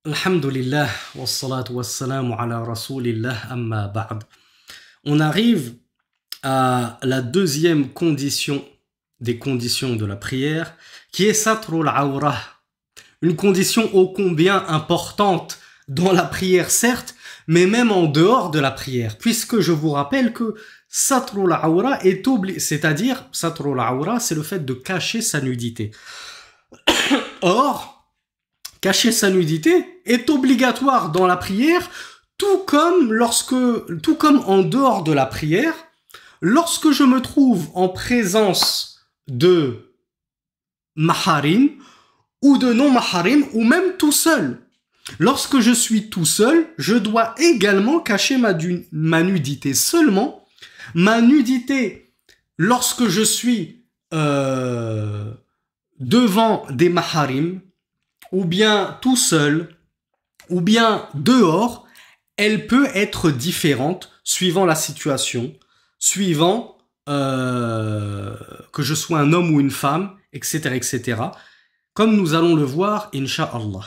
Alhamdulillah, wassalatu wassalamu ala rasulillah, amma ba'd. On arrive à la deuxième condition des conditions de la prière, qui est satrul awra. Une condition ô combien importante dans la prière, certes, mais même en dehors de la prière, puisque je vous rappelle que satrul awra est obligé, c'est-à-dire satrul awra, c'est le fait de cacher sa nudité. Or, cacher sa nudité est obligatoire dans la prière, tout comme en dehors de la prière, lorsque je me trouve en présence de maharim ou de non-maharim ou même tout seul. Lorsque je suis tout seul, je dois également cacher ma nudité. Seulement, ma nudité, lorsque je suis devant des maharim, ou bien tout seul, ou bien dehors, elle peut être différente suivant la situation, suivant que je sois un homme ou une femme, etc., etc., comme nous allons le voir, incha'Allah.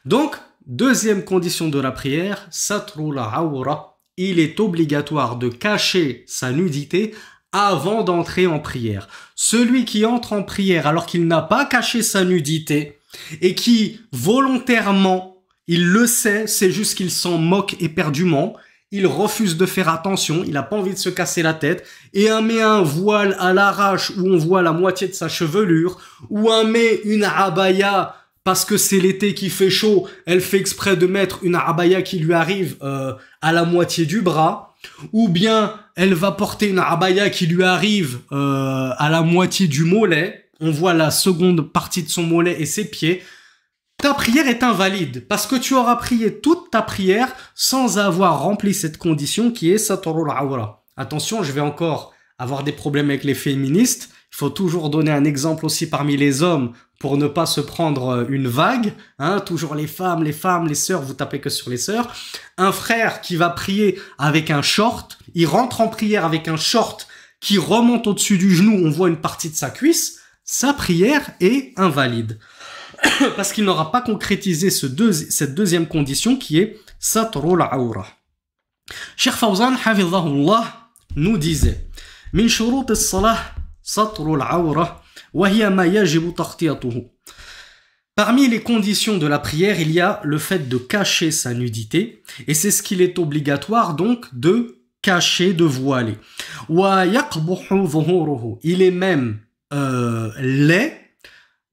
Donc, deuxième condition de la prière, satrul awra, il est obligatoire de cacher sa nudité avant d'entrer en prière. Celui qui entre en prière alors qu'il n'a pas caché sa nudité, et qui, volontairement, il le sait, c'est juste qu'il s'en moque éperdument, il refuse de faire attention, il n'a pas envie de se casser la tête, et met un voile à l'arrache où on voit la moitié de sa chevelure, ou met une abaya, parce que c'est l'été qui fait chaud, elle fait exprès de mettre une abaya qui lui arrive à la moitié du bras, ou bien elle va porter une abaya qui lui arrive à la moitié du mollet, on voit la seconde partie de son mollet et ses pieds, ta prière est invalide, parce que tu auras prié toute ta prière sans avoir rempli cette condition qui est satrul awra. Attention, je vais encore avoir des problèmes avec les féministes, il faut toujours donner un exemple aussi parmi les hommes pour ne pas se prendre une vague, toujours les femmes, les sœurs, vous tapez que sur les sœurs. Un frère qui va prier avec un short, il rentre en prière avec un short qui remonte au-dessus du genou, on voit une partie de sa cuisse, sa prière est invalide. Parce qu'il n'aura pas concrétisé cette deuxième condition qui est satrul awra. Cheikh Fawzan, hafidhahullah, nous disait Min shurut as-salah satrul awra wa hiya ma yajibu taghtiyatuhu. Parmi les conditions de la prière, il y a le fait de cacher sa nudité, et c'est ce qu'il est obligatoire donc de cacher, de voiler. Wa yaqbuhu dhuhuruhu. Il est même laid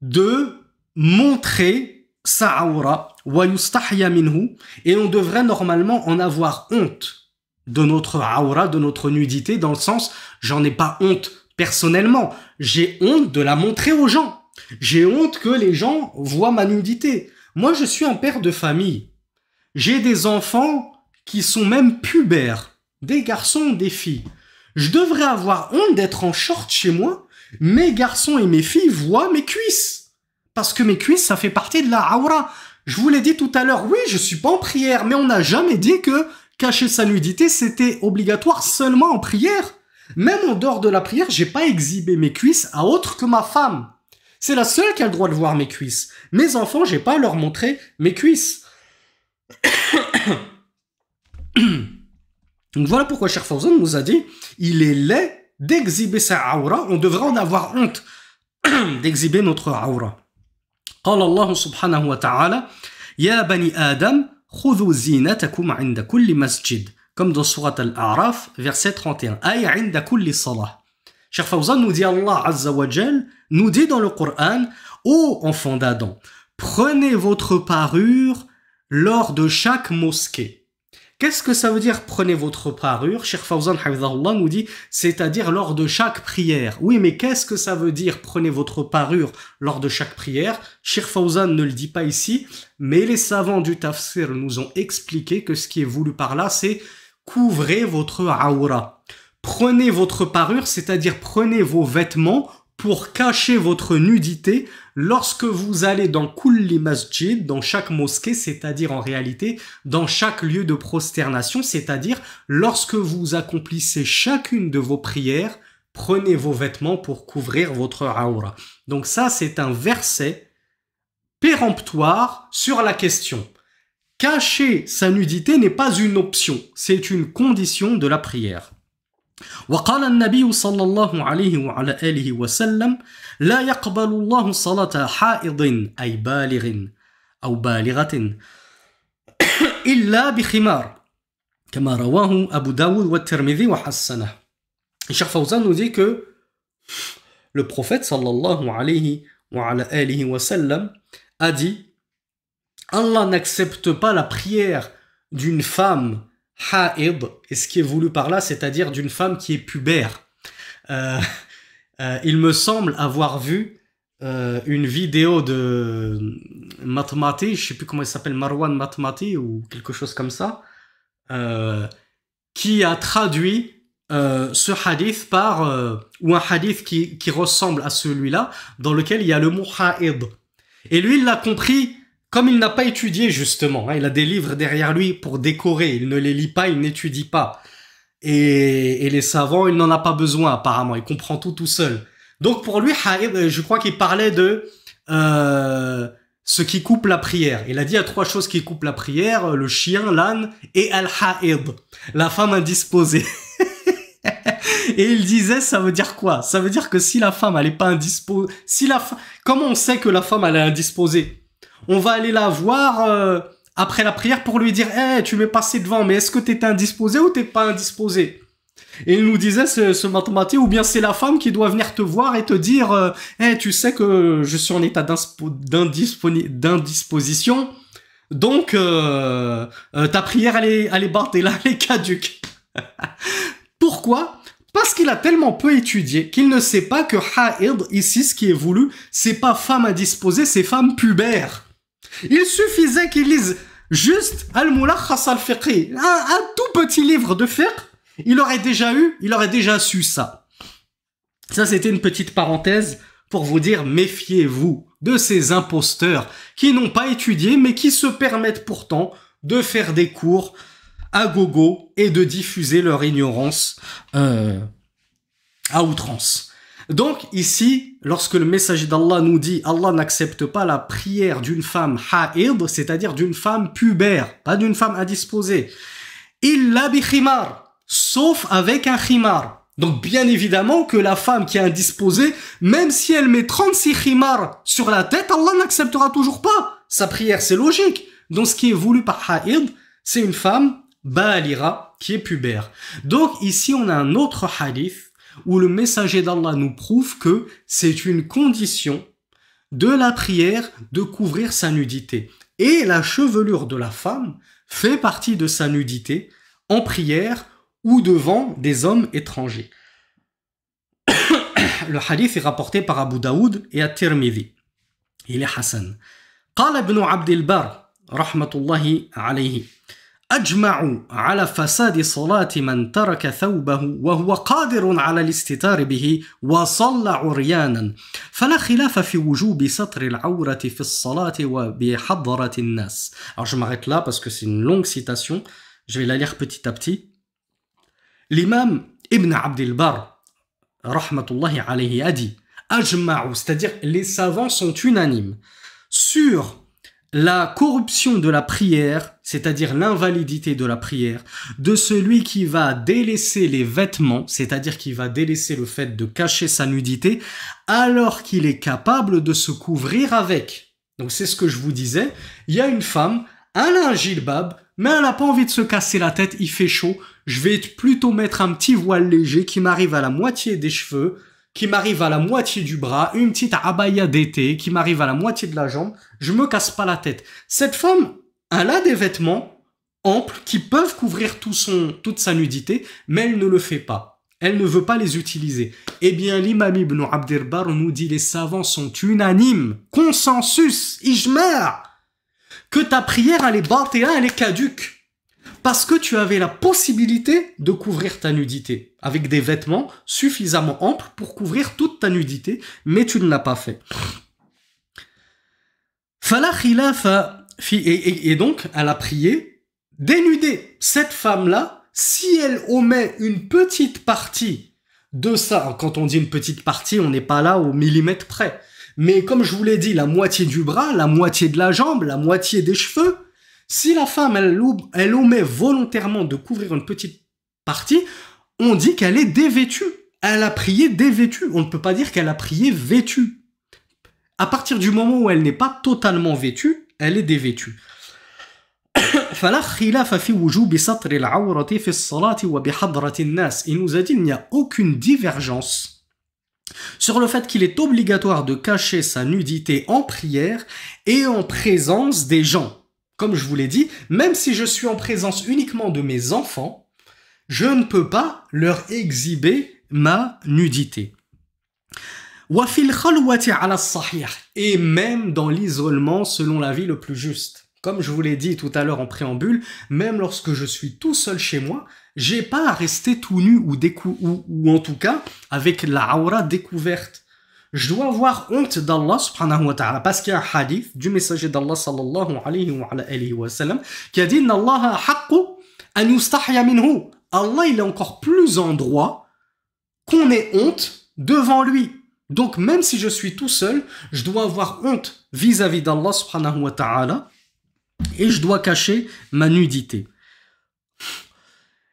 de montrer sa awra wa yustahya minhu, et on devrait normalement en avoir honte de notre awra, de notre nudité, dans le sens, j'en ai pas honte personnellement, j'ai honte de la montrer aux gens, j'ai honte que les gens voient ma nudité. Moi je suis un père de famille, j'ai des enfants qui sont même pubères, des garçons, des filles, je devrais avoir honte d'être en short chez moi. Mes garçons et mes filles voient mes cuisses. Parce que mes cuisses, ça fait partie de la awra. Je vous l'ai dit tout à l'heure, oui, je suis pas en prière, mais on n'a jamais dit que cacher sa nudité, c'était obligatoire seulement en prière. Même en dehors de la prière, j'ai pas exhibé mes cuisses à autre que ma femme. C'est la seule qui a le droit de voir mes cuisses. Mes enfants, j'ai pas à leur montrer mes cuisses. Donc voilà pourquoi Cheikh Fawzan nous a dit, il est laid d'exhiber sa awra, on devrait en avoir honte d'exhiber notre awra. قال الله سبحانه وتعالى يا بني آدم خذوا زينتكم عند كل مسجد, comme dans Surat Al-A'raf, verset 31, أي عند كل صلاة. Cheikh Fawzan nous dit, Allah Azza wa Jal nous dit dans le Coran, ô enfants d'Adam, prenez votre parure lors de chaque mosquée. Qu'est-ce que ça veut dire prenez votre parure? Cheikh Fawzan hafidhahullah nous dit, c'est-à-dire lors de chaque prière. Oui, mais qu'est-ce que ça veut dire prenez votre parure lors de chaque prière? Cheikh Fawzan ne le dit pas ici, mais les savants du tafsir nous ont expliqué que ce qui est voulu par là, c'est couvrez votre awra. Prenez votre parure, c'est-à-dire prenez vos vêtements pour cacher votre nudité lorsque vous allez dans kulli masjid, dans chaque mosquée, c'est-à-dire en réalité dans chaque lieu de prosternation, c'est-à-dire lorsque vous accomplissez chacune de vos prières, prenez vos vêtements pour couvrir votre awra. Donc ça, c'est un verset péremptoire sur la question. cacher sa nudité n'est pas une option, c'est une condition de la prière. وقال النبي صلى الله عليه وعلى آله وسلم لا يقبل الله صلاة حائض أي بالغ أو بالغة إلا بخمار كما رواه أبو داود والترمذي وحسنه. Et Cheikh Fawzan nous dit que le prophète sallallahu alayhi wa alihi wa sallam a dit Allah n'accepte pas la prière d'une femme ha'id, et ce qui est voulu par là, c'est-à-dire d'une femme qui est pubère. Il me semble avoir vu une vidéo de Matmati, je sais plus comment il s'appelle, Marwan Matmati ou quelque chose comme ça, qui a traduit ce hadith par ou un hadith qui ressemble à celui-là, dans lequel il y a le mot ha'id. Et lui, il l'a compris comme il n'a pas étudié justement. Hein, il a des livres derrière lui pour décorer. Il ne les lit pas, il n'étudie pas. Et les savants, il n'en a pas besoin apparemment. Il comprend tout seul. Donc pour lui, ha'id, je crois qu'il parlait de ce qui coupe la prière. Il a dit il y a 3 choses qui coupent la prière, le chien, l'âne et al-ha'id, la femme indisposée. Et il disait, ça veut dire quoi? Ça veut dire que si la femme, elle est pas indisposée, comment on sait que la femme, elle est indisposée? On va aller la voir après la prière pour lui dire, tu m'es passé devant, mais est-ce que t'es indisposé ou t'es pas indisposé? Et il nous disait, ce mathématique, ou bien c'est la femme qui doit venir te voir et te dire, tu sais que je suis en état d'indisposition, donc ta prière, elle est bâtée là, elle est caduque. Pourquoi? Parce qu'il a tellement peu étudié qu'il ne sait pas que ha'id, ici, ce qui est voulu, c'est pas femme indisposée, c'est femme pubère. Il suffisait qu'il lise juste Al-Mulakhas al-Fiqhi, un tout petit livre de fiqh, il aurait déjà su ça. Ça, c'était une petite parenthèse pour vous dire, méfiez-vous de ces imposteurs qui n'ont pas étudié, mais qui se permettent pourtant de faire des cours à gogo et de diffuser leur ignorance à outrance. Donc ici, lorsque le messager d'Allah nous dit Allah n'accepte pas la prière d'une femme ha'id, c'est-à-dire d'une femme pubère, pas d'une femme indisposée, illa bi khimar, sauf avec un khimar. Donc bien évidemment que la femme qui est indisposée, même si elle met 36 khimars sur la tête, Allah n'acceptera toujours pas sa prière, c'est logique. Donc ce qui est voulu par ha'id, c'est une femme balira, qui est pubère. Donc ici on a un autre hadith où le messager d'Allah nous prouve que c'est une condition de la prière de couvrir sa nudité. Et la chevelure de la femme fait partie de sa nudité en prière ou devant des hommes étrangers. Le hadith est rapporté par Abu Daoud et At-Tirmidhi. Il est Hassan. قال ابن عبد البر رحمة الله عليه أجمعوا على فساد صلاة من ترك ثوبه وهو قادر على الاستتار به وصلى عريانا فلا خلاف في وجوب ستر العورة في الصلاة وبحضرة الناس. Alors je m'arrête là parce que c'est une longue citation, je vais la lire petit à petit. L'imam Ibn Abd al-Barr rahmatullahi alayhi a dit Ajma'u, c'est-à-dire les savants sont unanimes sur la corruption de la prière, c'est-à-dire l'invalidité de la prière, de celui qui va délaisser les vêtements, c'est-à-dire qui va délaisser le fait de cacher sa nudité, alors qu'il est capable de se couvrir avec. Donc c'est ce que je vous disais, il y a une femme, elle a un jilbab, mais elle n'a pas envie de se casser la tête, il fait chaud, je vais plutôt mettre un petit voile léger qui m'arrive à la moitié des cheveux, qui m'arrive à la moitié du bras, une petite abaya d'été qui m'arrive à la moitié de la jambe, je me casse pas la tête. Cette femme, elle a des vêtements amples qui peuvent couvrir toute sa nudité, mais elle ne le fait pas. Elle ne veut pas les utiliser. Eh bien, l'imam Ibn Abd al-Barr nous dit, les savants sont unanimes, consensus, ijma', que ta prière, elle est batila, elle est caduque. Parce que tu avais la possibilité de couvrir ta nudité avec des vêtements suffisamment amples pour couvrir toute ta nudité, mais tu ne l'as pas fait. Et donc, elle a prié dénudée. Cette femme-là, si elle omet une petite partie de ça, quand on dit une petite partie, on n'est pas là au millimètre près, mais comme je vous l'ai dit, la moitié du bras, la moitié de la jambe, la moitié des cheveux, Si la femme, elle omet volontairement de couvrir une petite partie, on dit qu'elle est dévêtue. Elle a prié dévêtue. On ne peut pas dire qu'elle a prié vêtue. À partir du moment où elle n'est pas totalement vêtue, elle est dévêtue. فلا خلاف في وجوب ستر العورة في الصلاة وبحضرة الناس. Il nous a dit qu'il n'y a aucune divergence sur le fait qu'il est obligatoire de cacher sa nudité en prière et en présence des gens. Comme je vous l'ai dit, même si je suis en présence uniquement de mes enfants, je ne peux pas leur exhiber ma nudité. وفي الخلوة على الصحيح. Et même dans l'isolement selon l'avis le plus juste. Comme je vous l'ai dit tout à l'heure en préambule, même lorsque je suis tout seul chez moi, j'ai pas à rester tout nu ou en tout cas avec la aura découverte. Je dois avoir honte d'Allah subhanahu wa ta'ala parce qu'il y a un hadith du messager d'Allah sallallahu alayhi wa sallam qui a dit Inna Allah haqqu an yustahya minhu. Allah il est encore plus en droit qu'on ait honte devant lui. Donc même si je suis tout seul, je dois avoir honte vis-à-vis d'Allah subhanahu wa ta'ala et je dois cacher ma nudité.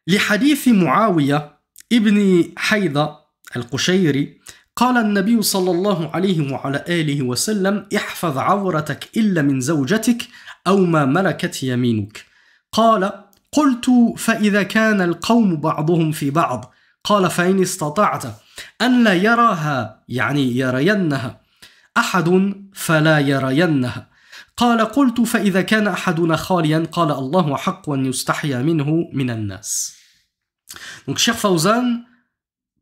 لحديث معاوية ابن حيضة القشيري قال النبي صلى الله عليه وعلى آله وسلم احفظ عورتك إلا من زوجتك أو ما ملكت يمينك قال قلت فإذا كان القوم بعضهم في بعض قال فإن استطعت أن لا يراها يعني يرينها أحد فلا يرينها قال قلت فإذا كان أحدنا خاليا قال الله حق أن يستحيا منه من الناس. Donc Cheikh Fawzan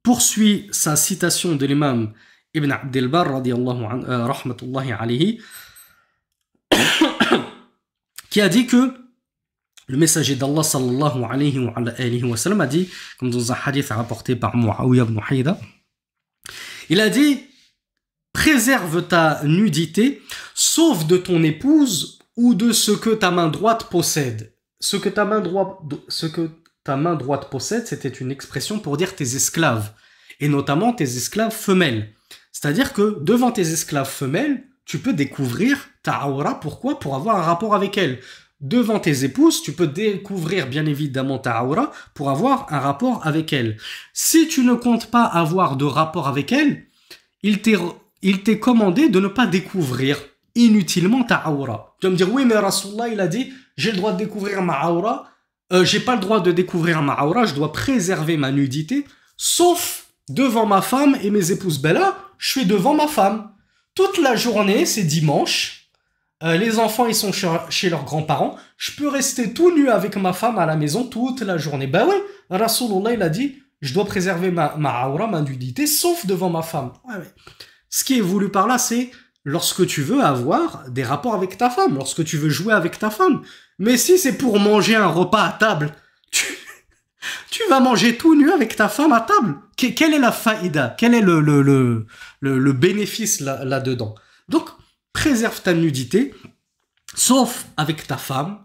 poursuit sa citation de l'imam Ibn Abd al-Barr rahmatullahi alayhi qui a dit que le messager d'Allah sallallahu alayhi wa sallam a dit, comme dans un hadith rapporté par Muawiyah ibn Haïda, il a dit préserve ta nudité sauf de ton épouse ou de ce que ta main droite possède. Ce que ta main droite possède, c'était une expression pour dire tes esclaves, et notamment tes esclaves femelles. C'est-à-dire que devant tes esclaves femelles, tu peux découvrir ta aura. Pourquoi? Pour avoir un rapport avec elles. Devant tes épouses, tu peux découvrir bien évidemment ta aura pour avoir un rapport avec elles. Si tu ne comptes pas avoir de rapport avec elles, il t'est commandé de ne pas découvrir inutilement ta aura. Tu vas me dire, oui, mais Rasulullah, il a dit, j'ai le droit de découvrir ma aura, j'ai pas le droit de découvrir ma aura, je dois préserver ma nudité, sauf devant ma femme et mes épouses. Ben là, je suis devant ma femme. Toute la journée, c'est dimanche, les enfants, ils sont chez leurs grands-parents, je peux rester tout nu avec ma femme à la maison toute la journée. Ben oui, Rasulullah, il a dit, je dois préserver ma aura, ma nudité, sauf devant ma femme. Ouais, ouais. Ce qui est voulu par là, c'est lorsque tu veux avoir des rapports avec ta femme, lorsque tu veux jouer avec ta femme. Mais si c'est pour manger un repas à table, tu vas manger tout nu avec ta femme à table. Quelle est la faïda? Quel est le bénéfice là-dedans? Donc, préserve ta nudité, sauf avec ta femme,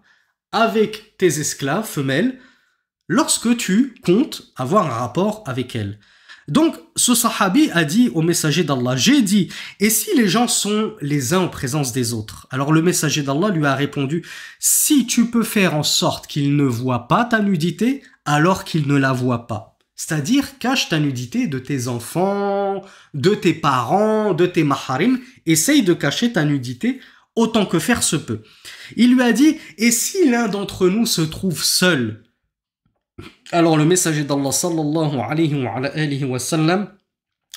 avec tes esclaves femelles, lorsque tu comptes avoir un rapport avec elles. Donc, ce sahabi a dit au messager d'Allah, j'ai dit, et si les gens sont les uns en présence des autres? Alors le messager d'Allah lui a répondu, si tu peux faire en sorte qu'ils ne voient pas ta nudité, alors qu'ils ne la voient pas. C'est-à-dire, cache ta nudité de tes enfants, de tes parents, de tes maharim, essaye de cacher ta nudité autant que faire se peut. Il lui a dit, et si l'un d'entre nous se trouve seul? Alors le messager d'Allah sallallahu alayhi wa sallam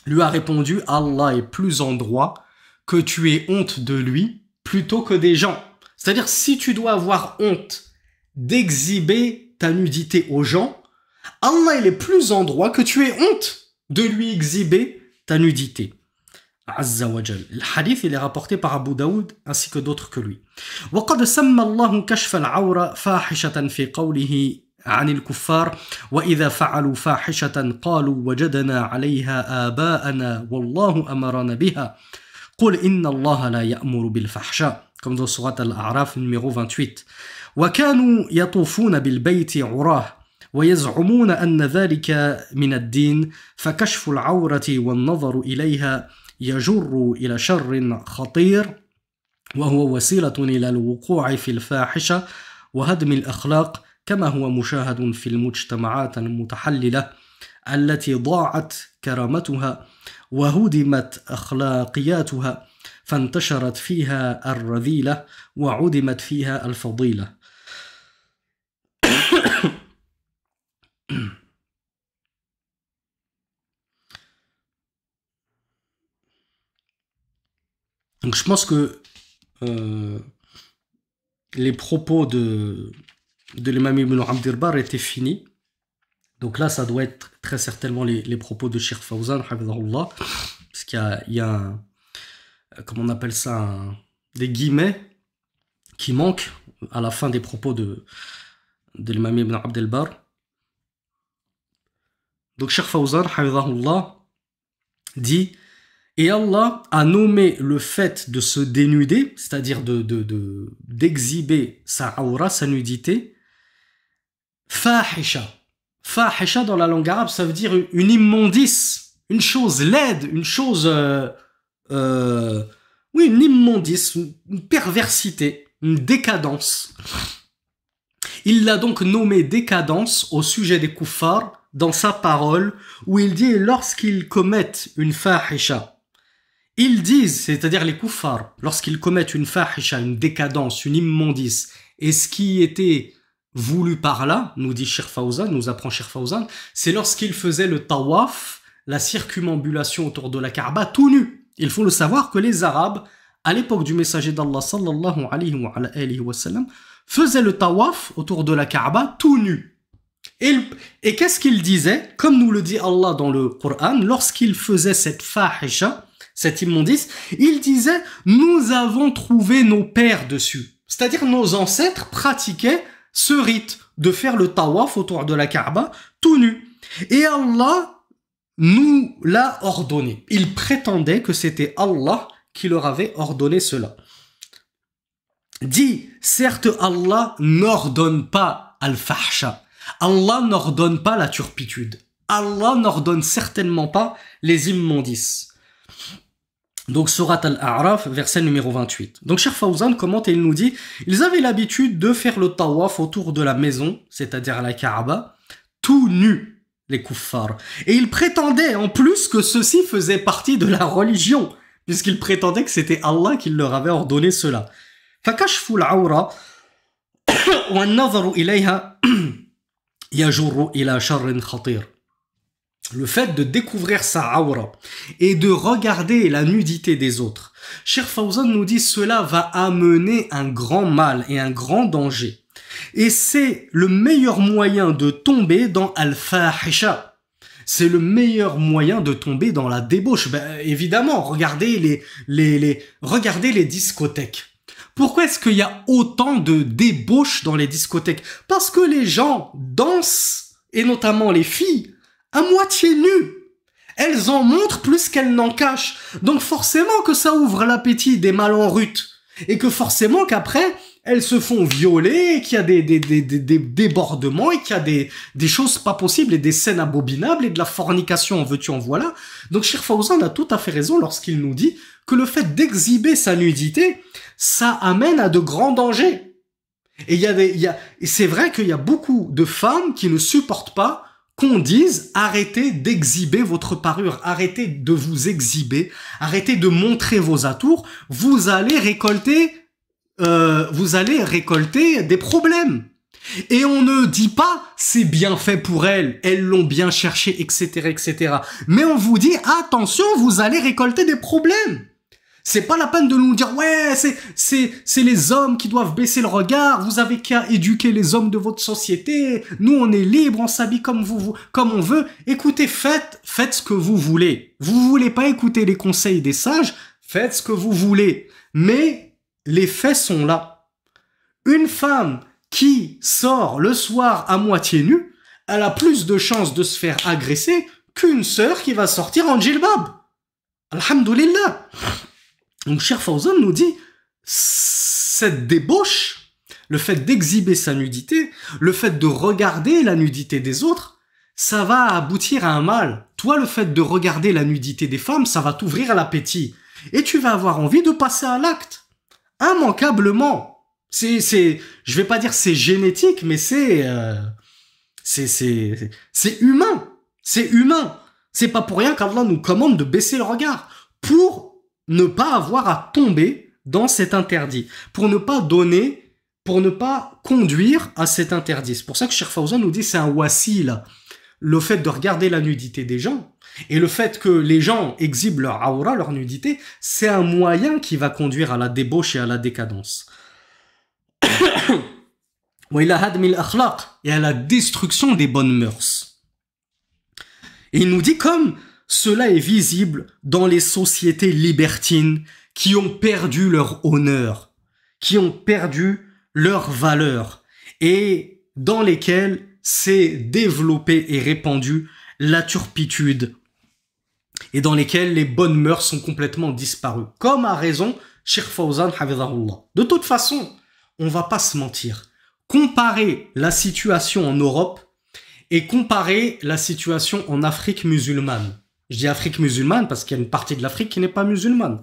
lui a répondu, Allah est plus en droit que tu aies honte de lui plutôt que des gens. C'est-à-dire, si tu dois avoir honte d'exhiber ta nudité aux gens, Allah il est plus en droit que tu aies honte de lui exhiber ta nudité. Azza wa Jal. Le hadith il est rapporté par Abu Daoud ainsi que d'autres que lui. وقد سمى الله كشف العورة فاحشة في قوله عن الكفار وإذا فعلوا فاحشة قالوا وجدنا عليها آباءنا والله أمرنا بها قل إن الله لا يأمر بالفحشاء comme dans Surat Al-A'raf numéro 28 وكانوا يطوفون بالبيت عراه ويزعمون أن ذلك من الدين فكشف العورة والنظر إليها يجر إلى شر خطير وهو وسيلة إلى الوقوع في الفاحشة وهدم الأخلاق كما هو مشاهد في المجتمعات المتحللة التي ضاعت كرامتها وهدمت أخلاقياتها فانتشرت فيها الرذيلة وعدمت فيها الفضيلة. Donc je pense que les propos de l'imam Ibn Abd al-Barr étaient finis. Donc là, ça doit être très certainement les propos de Cheikh Fawzan, hafidhahullah, parce qu'il y a comment on appelle ça, des guillemets qui manquent à la fin des propos de l'imam Ibn Abd al-Barr. Donc Cheikh Fawzan, hafidhahullah, dit: et Allah a nommé le fait de se dénuder, c'est-à-dire d'exhiber sa aura, sa nudité, fahisha. Fahisha dans la langue arabe, ça veut dire une immondice, une chose laide, une chose, oui, une immondice, une perversité, une décadence. Il l'a donc nommé décadence au sujet des kuffars dans sa parole, où il dit: lorsqu'ils commettent une fahisha, ils disent, c'est-à-dire les kuffars, lorsqu'ils commettent une fahisha, une décadence, une immondice, et ce qui était voulu par là, nous dit Cheikh Fawzan, nous apprend Cheikh Fawzan, c'est lorsqu'ils faisaient le tawaf, la circumambulation autour de la Kaaba, tout nu. Il faut le savoir que les Arabes, à l'époque du messager d'Allah sallallahu alayhi wa sallam, faisaient le tawaf autour de la Kaaba tout nu. Et qu'est-ce qu'ils disaient? Comme nous le dit Allah dans le Coran, lorsqu'ils faisaient cette fahisha, cette immondice, ils disaient: nous avons trouvé nos pères dessus. C'est-à-dire nos ancêtres pratiquaient ce rite de faire le tawaf autour de la Kaaba tout nu. Et Allah nous l'a ordonné. Ils prétendaient que c'était Allah qui leur avait ordonné cela. Dit: certes, Allah n'ordonne pas al-fahsha. Allah n'ordonne pas la turpitude. Allah n'ordonne certainement pas les immondices. Donc, Surat Al-A'raf, verset numéro 28. Donc, Cheikh Fawzan commente et il nous dit: ils avaient l'habitude de faire le tawaf autour de la maison, c'est-à-dire à la Kaaba, tout nus, les kuffars. Et ils prétendaient en plus que ceci faisait partie de la religion, puisqu'ils prétendaient que c'était Allah qui leur avait ordonné cela. فَكَشْفُ الْعَوْرَةِ وَالنَّظَرُ إِلَيْهَا يَجُرُّ إِلَى شَرٍّ خَطِيرٍ. Le fait de découvrir sa aura et de regarder la nudité des autres. Cheikh Fawzan nous dit: cela va amener un grand mal et un grand danger. Et c'est le meilleur moyen de tomber dans al-fahisha. C'est le meilleur moyen de tomber dans la débauche. Ben, évidemment, regardez regardez les discothèques. Pourquoi est-ce qu'il y a autant de débauche dans les discothèques? Parce que les gens dansent, et notamment les filles, à moitié nues. Elles en montrent plus qu'elles n'en cachent. Donc forcément que ça ouvre l'appétit des mal en rut. Et que forcément qu'après, elles se font violer, et qu'il y a des débordements, et qu'il y a des choses pas possibles, et des scènes abominables, et de la fornication en veux-tu en voilà. Donc Cheikh Fawzan a tout à fait raison lorsqu'il nous dit que le fait d'exhiber sa nudité, ça amène à de grands dangers. Et c'est vrai qu'il y a beaucoup de femmes qui ne supportent pas qu'on dise: arrêtez d'exhiber votre parure, arrêtez de vous exhiber, arrêtez de montrer vos atours, vous allez récolter des problèmes. Et on ne dit pas: c'est bien fait pour elles, elles l'ont bien cherché, etc., etc. Mais on vous dit: attention, vous allez récolter des problèmes. C'est pas la peine de nous dire: ouais, c'est les hommes qui doivent baisser le regard, vous avez qu'à éduquer les hommes de votre société, nous on est libres, on s'habille comme on veut. Écoutez, faites ce que vous voulez. Vous voulez pas écouter les conseils des sages, faites ce que vous voulez. Mais les faits sont là. Une femme qui sort le soir à moitié nue, elle a plus de chances de se faire agresser qu'une sœur qui va sortir en djilbab. Alhamdulillah. Donc Cheikh Fawzan nous dit: cette débauche, le fait d'exhiber sa nudité, le fait de regarder la nudité des autres, ça va aboutir à un mal. Toi, le fait de regarder la nudité des femmes, ça va t'ouvrir l'appétit. Et tu vas avoir envie de passer à l'acte. Immanquablement. Je vais pas dire c'est génétique, mais c'est humain. C'est humain. C'est pas pour rien qu'Allah nous commande de baisser le regard pour ne pas avoir à tomber dans cet interdit, pour ne pas donner, pour ne pas conduire à cet interdit. C'est pour ça que Cheikh Fawzan nous dit c'est un wasila. Le fait de regarder la nudité des gens et le fait que les gens exhibent leur aura, leur nudité, c'est un moyen qui va conduire à la débauche et à la décadence. Et à la destruction des bonnes mœurs. Et il nous dit comme cela est visible dans les sociétés libertines qui ont perdu leur honneur, qui ont perdu leur valeur et dans lesquelles s'est développée et répandue la turpitude et dans lesquelles les bonnes mœurs sont complètement disparues. Comme a raison Cheikh Fawzan Hafidhahullah. De toute façon, on va pas se mentir. Comparer la situation en Europe et comparer la situation en Afrique musulmane. Je dis Afrique musulmane parce qu'il y a une partie de l'Afrique qui n'est pas musulmane.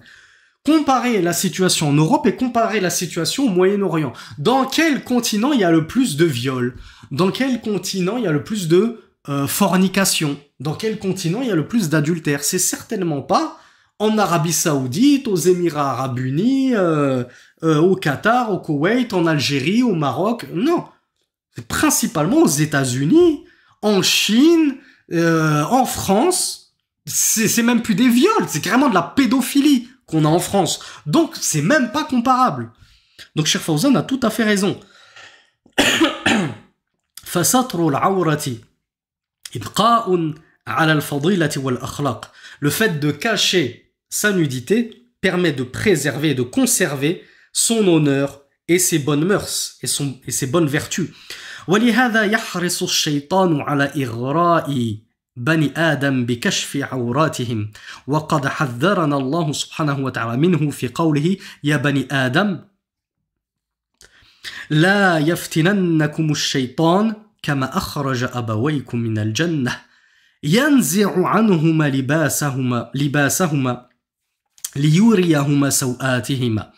Comparer la situation en Europe et comparer la situation au Moyen-Orient. Dans quel continent il y a le plus de viols? Dans quel continent il y a le plus de fornication? Dans quel continent il y a le plus d'adultère? C'est certainement pas en Arabie Saoudite, aux Émirats Arabes Unis, au Qatar, au Koweït, en Algérie, au Maroc. Non. C'est principalement aux États-Unis, en Chine, en France. C'est même plus des viols, c'est carrément de la pédophilie qu'on a en France. Donc, c'est même pas comparable. Donc, Cheikh Fawzan a tout à fait raison. Le fait de cacher sa nudité permet de préserver et de conserver son honneur et ses bonnes mœurs et ses bonnes vertus. ولهذا يحرص الشيطان على إغراء بني آدم بكشف عوراتهم وقد حذرنا الله سبحانه وتعالى منه في قوله يا بني آدم لا يفتننكم الشيطان كما أخرج أبويكم من الجنة ينزع عنهما لباسهما ليريهما سوآتهما.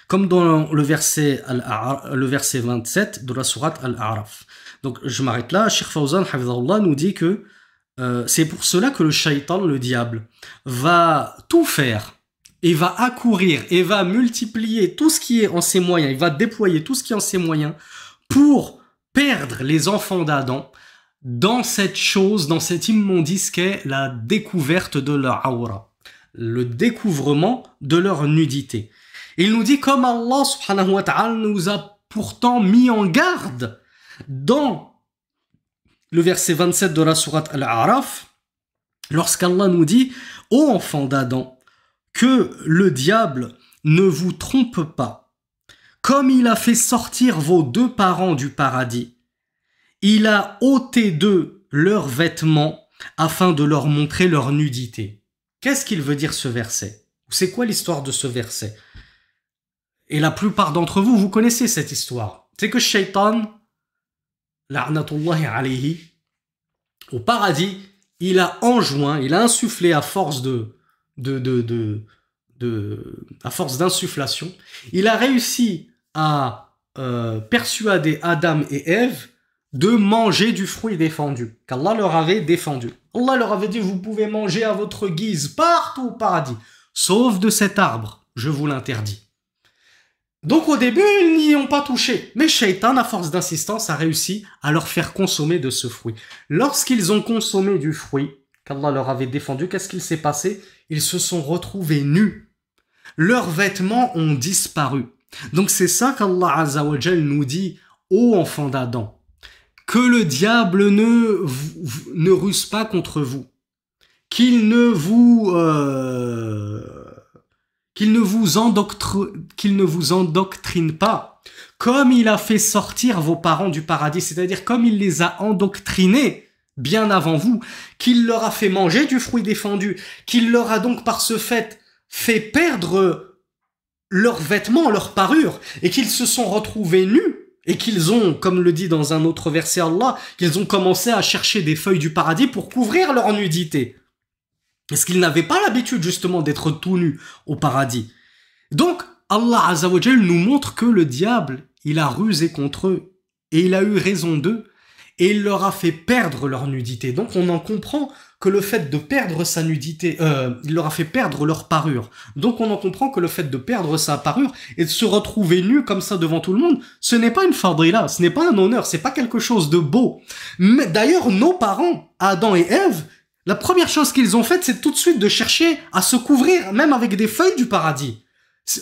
Comme dans le verset 27 de la sourate Al-A'raf. Donc je m'arrête là. Cheikh Fawzan Hafidhahullah nous dit que c'est pour cela que le shaitan, le diable, va tout faire et va accourir et va multiplier tout ce qui est en ses moyens, il va déployer tout ce qui est en ses moyens pour perdre les enfants d'Adam dans cette chose, dans cette immondice qu'est la découverte de leur aura, le découvrement de leur nudité. Et il nous dit comme Allah subhanahu wa ta'ala nous a pourtant mis en garde dans le verset 27 de la sourate Al-A'raf, lorsqu'Allah nous dit « Ô enfants d'Adam, que le diable ne vous trompe pas. Comme il a fait sortir vos deux parents du paradis, il a ôté d'eux leurs vêtements afin de leur montrer leur nudité. » Qu'est-ce qu'il veut dire ce verset? C'est quoi l'histoire de ce verset? Et la plupart d'entre vous, vous connaissez cette histoire. C'est que Shaitan, la'natullahi alayhi, au paradis, il a enjoint, il a insufflé à force à force d'insufflation, il a réussi à persuader Adam et Ève de manger du fruit défendu, qu'Allah leur avait défendu. Allah leur avait dit, vous pouvez manger à votre guise partout au paradis, sauf de cet arbre, je vous l'interdis. Donc au début, ils n'y ont pas touché. Mais Shaitan, à force d'insistance, a réussi à leur faire consommer de ce fruit. Lorsqu'ils ont consommé du fruit qu'Allah leur avait défendu, qu'est-ce qu'il s'est passé? Ils se sont retrouvés nus. Leurs vêtements ont disparu. Donc c'est ça qu'Allah Azza wa Jal nous dit, ô enfants d'Adam, que le diable ne ruse pas contre vous, qu'il ne vous endoctrine pas, comme il a fait sortir vos parents du paradis, c'est-à-dire comme il les a endoctrinés bien avant vous, qu'il leur a fait manger du fruit défendu, qu'il leur a donc par ce fait perdre leurs vêtements, leurs parures, et qu'ils se sont retrouvés nus, et qu'ils ont, comme le dit dans un autre verset Allah, qu'ils ont commencé à chercher des feuilles du paradis pour couvrir leur nudité. Est-ce qu'ils n'avaient pas l'habitude justement d'être tout nus au paradis? Donc, Allah Azza wa Jal nous montre que le diable, il a rusé contre eux et il a eu raison d'eux et il leur a fait perdre leur nudité. Donc on en comprend que le fait de perdre sa nudité, il leur a fait perdre leur parure. Donc on en comprend que le fait de perdre sa parure et de se retrouver nu comme ça devant tout le monde, ce n'est pas une fadila, ce n'est pas un honneur, c'est pas quelque chose de beau. Mais d'ailleurs, nos parents, Adam et Ève, la première chose qu'ils ont faite, c'est tout de suite de chercher à se couvrir, même avec des feuilles du paradis.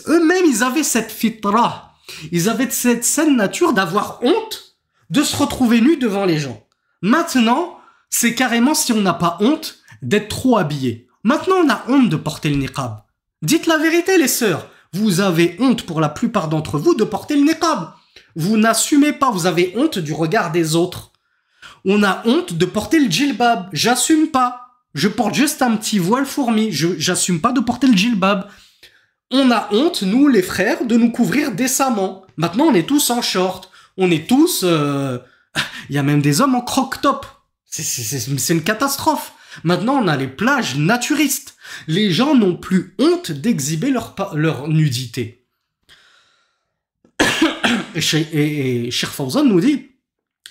Eux-mêmes, ils avaient cette fitra, ils avaient cette saine nature d'avoir honte de se retrouver nus devant les gens. Maintenant, c'est carrément, si on n'a pas honte, d'être trop habillé. Maintenant, on a honte de porter le niqab. Dites la vérité, les sœurs. Vous avez honte, pour la plupart d'entre vous, de porter le niqab. Vous n'assumez pas, vous avez honte du regard des autres. On a honte de porter le djilbab. J'assume pas. Je porte juste un petit voile fourmi. J'assume pas de porter le djilbab. On a honte, nous, les frères, de nous couvrir décemment. Maintenant, on est tous en short. On est tous... Il y a même des hommes en croc-top. C'est une catastrophe. Maintenant, on a les plages naturistes. Les gens n'ont plus honte d'exhiber leur nudité. Et Cheikh Fawzan nous dit,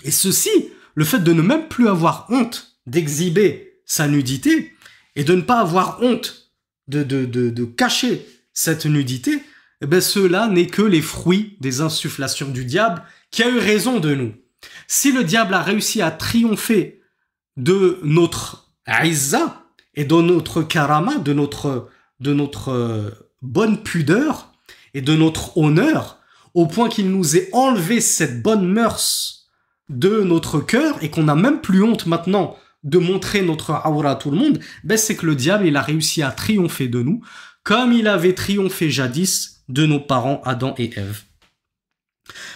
et ceci, le fait de ne même plus avoir honte d'exhiber sa nudité, et de ne pas avoir honte de cacher cette nudité, eh ben cela n'est que les fruits des insufflations du diable qui a eu raison de nous. Si le diable a réussi à triompher de notre aïza et de notre karama, de notre bonne pudeur et de notre honneur, au point qu'il nous ait enlevé cette bonne mœurs de notre cœur et qu'on n'a même plus honte maintenant de montrer notre aura à tout le monde, ben c'est que le diable, il a réussi à triompher de nous, comme il avait triomphé jadis de nos parents Adam et Ève.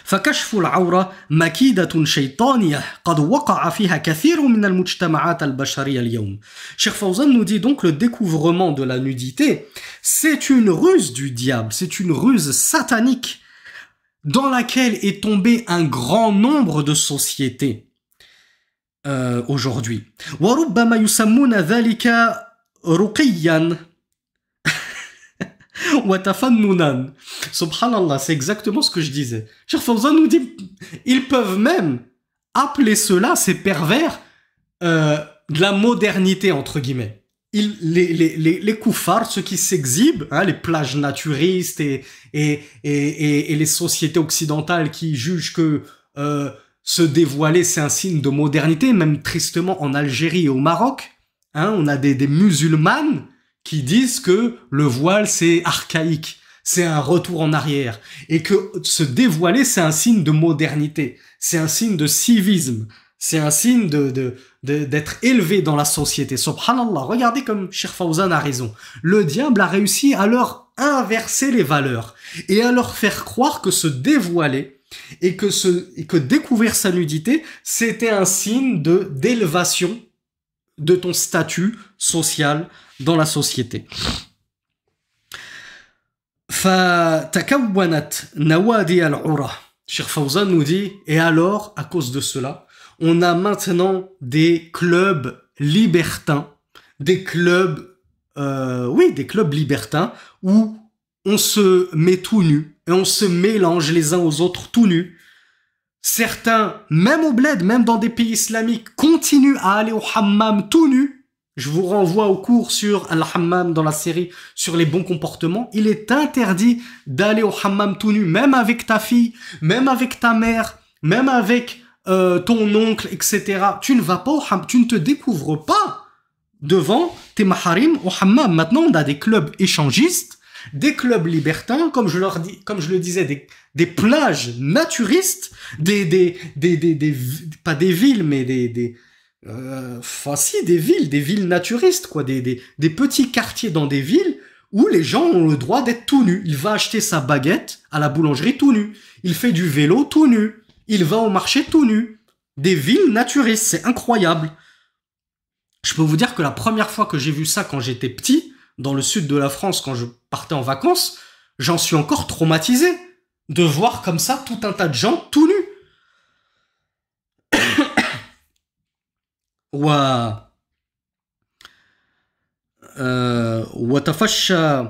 فكشف العورة مكيدة شيطانية قد وقع فيها كثير من المجتمعات البشرية اليوم. Cheikh Fawzan nous dit donc le découvrement de la nudité, c'est une ruse du diable, c'est une ruse satanique dans laquelle est tombé un grand nombre de sociétés aujourd'hui. وربما يسمون ذلك رقيا Watafannunan. Subhanallah, c'est exactement ce que je disais. Cheikh Fawzan nous dit, ils peuvent même appeler cela, ces pervers, de la modernité, entre guillemets. Les koufars, ceux qui s'exhibent, hein, les plages naturistes et les sociétés occidentales qui jugent que se dévoiler, c'est un signe de modernité, même tristement en Algérie et au Maroc, hein, on a des musulmanes qui disent que le voile, c'est archaïque, c'est un retour en arrière, et que se dévoiler, c'est un signe de modernité, c'est un signe de civisme, c'est un signe d'être élevé dans la société. Subhanallah, regardez comme Cheikh Fawzan a raison. Le diable a réussi à leur inverser les valeurs, et à leur faire croire que se dévoiler, et que découvrir sa nudité, c'était un signe d'élévation de ton statut social dans la société. فَتَكَوَّنَتْ نَوَادِيَ الْعُرَةِ. Cheikh Fawzan nous dit, et alors, à cause de cela, on a maintenant des clubs libertins, des clubs libertins, où on se met tout nu, et on se mélange les uns aux autres tout nus. Certains, même au bled, même dans des pays islamiques, continuent à aller au hammam tout nus. Je vous renvoie au cours sur Al-Hammam dans la série sur les bons comportements. Il est interdit d'aller au hammam tout nu, même avec ta fille, même avec ta mère, même avec ton oncle, etc. Tu ne vas pas au hammam, tu ne te découvres pas devant tes maharim au hammam. Maintenant, on a des clubs échangistes, des clubs libertins, comme je le disais, des plages naturistes, pas des villes, mais des villes naturistes, quoi, des petits quartiers dans des villes où les gens ont le droit d'être tout nus. Il va acheter sa baguette à la boulangerie tout nu. Il fait du vélo tout nu. Il va au marché tout nu. Des villes naturistes, c'est incroyable. Je peux vous dire que la première fois que j'ai vu ça quand j'étais petit, dans le sud de la France, quand je partais en vacances, j'en suis encore traumatisé de voir comme ça tout un tas de gens tout nus. وتفشى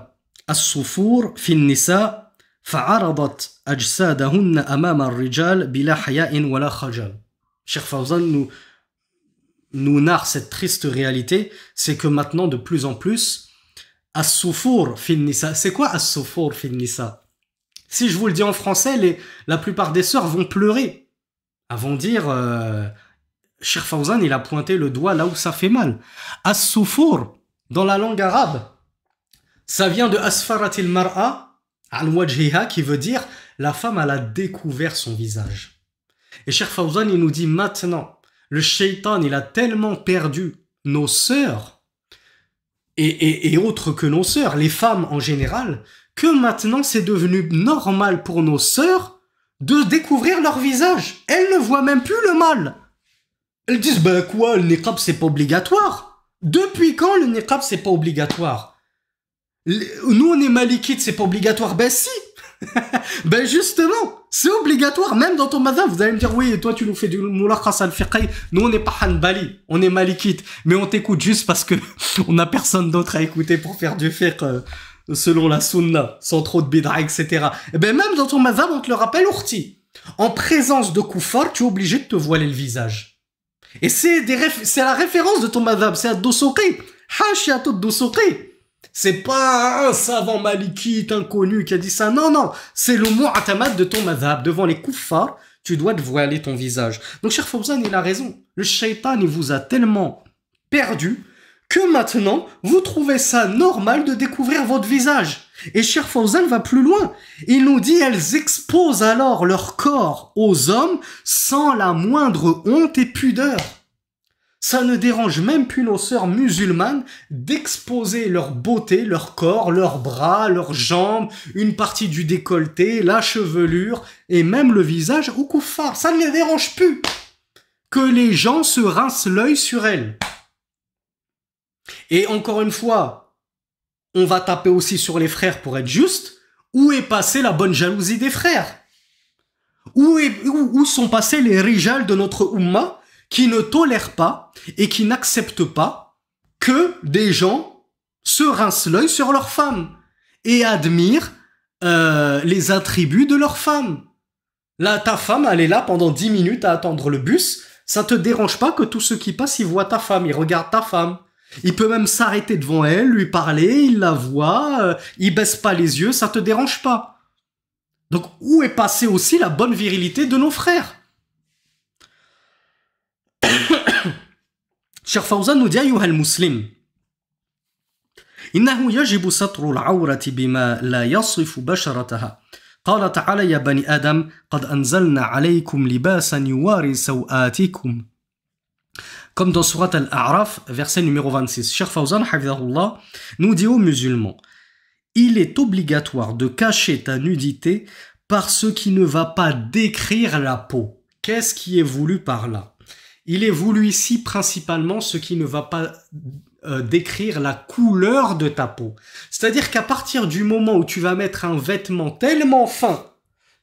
الصفور في النساء فعرضت أجسادهن أمام الرجال بلا حياء ولا خجل. Cheikh Fawzan nous narre cette triste réalité, c'est que maintenant de plus en plus, as-sufur fin nisa. C'est quoi as-sufur fin nisa? Si je vous le dis en français, la plupart des sœurs vont pleurer. Elles vont dire, Cheikh Fawzan, il a pointé le doigt là où ça fait mal. As-sufur, dans la langue arabe, ça vient de asfaratil mar'a al-wajhiha, qui veut dire la femme, elle a découvert son visage. Et Cheikh Fawzan, il nous dit maintenant, le shaitan, il a tellement perdu nos sœurs, et autres que nos sœurs, les femmes en général, que maintenant c'est devenu normal pour nos sœurs de découvrir leur visage. Elles ne voient même plus le mal. Elles disent, ben quoi, le niqab c'est pas obligatoire. Depuis quand le niqab c'est pas obligatoire? Nous on est malikites, c'est pas obligatoire. Ben si. Ben justement, c'est obligatoire, même dans ton madhab. Vous allez me dire, oui, toi tu nous fais du mulakhas al-fiqhi. Nous on n'est pas hanbali, on est malikite. Mais on t'écoute juste parce que on a personne d'autre à écouter pour faire du fiqh selon la sunna, sans trop de bid'a, etc. Et ben même dans ton madhab, on te le rappelle, ourti. En présence de kuffar, tu es obligé de te voiler le visage. Et c'est la référence de ton madhab, c'est ad-Dusuqi. Hashiatou ad-Dusuqi. C'est pas un savant malikite inconnu qui a dit ça. Non, non. C'est le mu'tamad de ton madhab. Devant les kuffars, tu dois te voiler ton visage. Donc, Cheikh Fawzan, il a raison. Le shaitan, il vous a tellement perdu que maintenant, vous trouvez ça normal de découvrir votre visage. Et Cheikh Fawzan va plus loin. Il nous dit, elles exposent alors leur corps aux hommes sans la moindre honte et pudeur. Ça ne dérange même plus nos sœurs musulmanes d'exposer leur beauté, leur corps, leurs bras, leurs jambes, une partie du décolleté, la chevelure et même le visage au kuffar. Ça ne les dérange plus que les gens se rincent l'œil sur elles. Et encore une fois, on va taper aussi sur les frères pour être juste. Où est passée la bonne jalousie des frères? Où sont passés les rijals de notre umma qui ne tolèrent pas et qui n'acceptent pas que des gens se rincent l'œil sur leurs femmes et admirent les attributs de leurs femmes. Là, ta femme, elle est là pendant 10 minutes à attendre le bus. Ça te dérange pas que tous ceux qui passent, ils voient ta femme, ils regardent ta femme. Il peut même s'arrêter devant elle, lui parler, il la voit, il baisse pas les yeux, ça te dérange pas. Donc, où est passée aussi la bonne virilité de nos frères? Cheikh Fawzan nous dit, ayyuha al-muslim, innahu yajibu satru al-awrati bima la yasifu basharataha. قال تعالى يا بني آدم قد أنزلنا عليكم لباسا يواري سوآتكم. Comme dans Surat Al-A'raf, verset numéro 26. Cheikh Fawzan, hafidhahullah, nous dit aux musulmans, il est obligatoire de cacher ta nudité par ce qui ne va pas décrire la peau. Qu'est-ce qui est voulu par là? Il est voulu ici principalement ce qui ne va pas décrire la couleur de ta peau. C'est-à-dire qu'à partir du moment où tu vas mettre un vêtement tellement fin,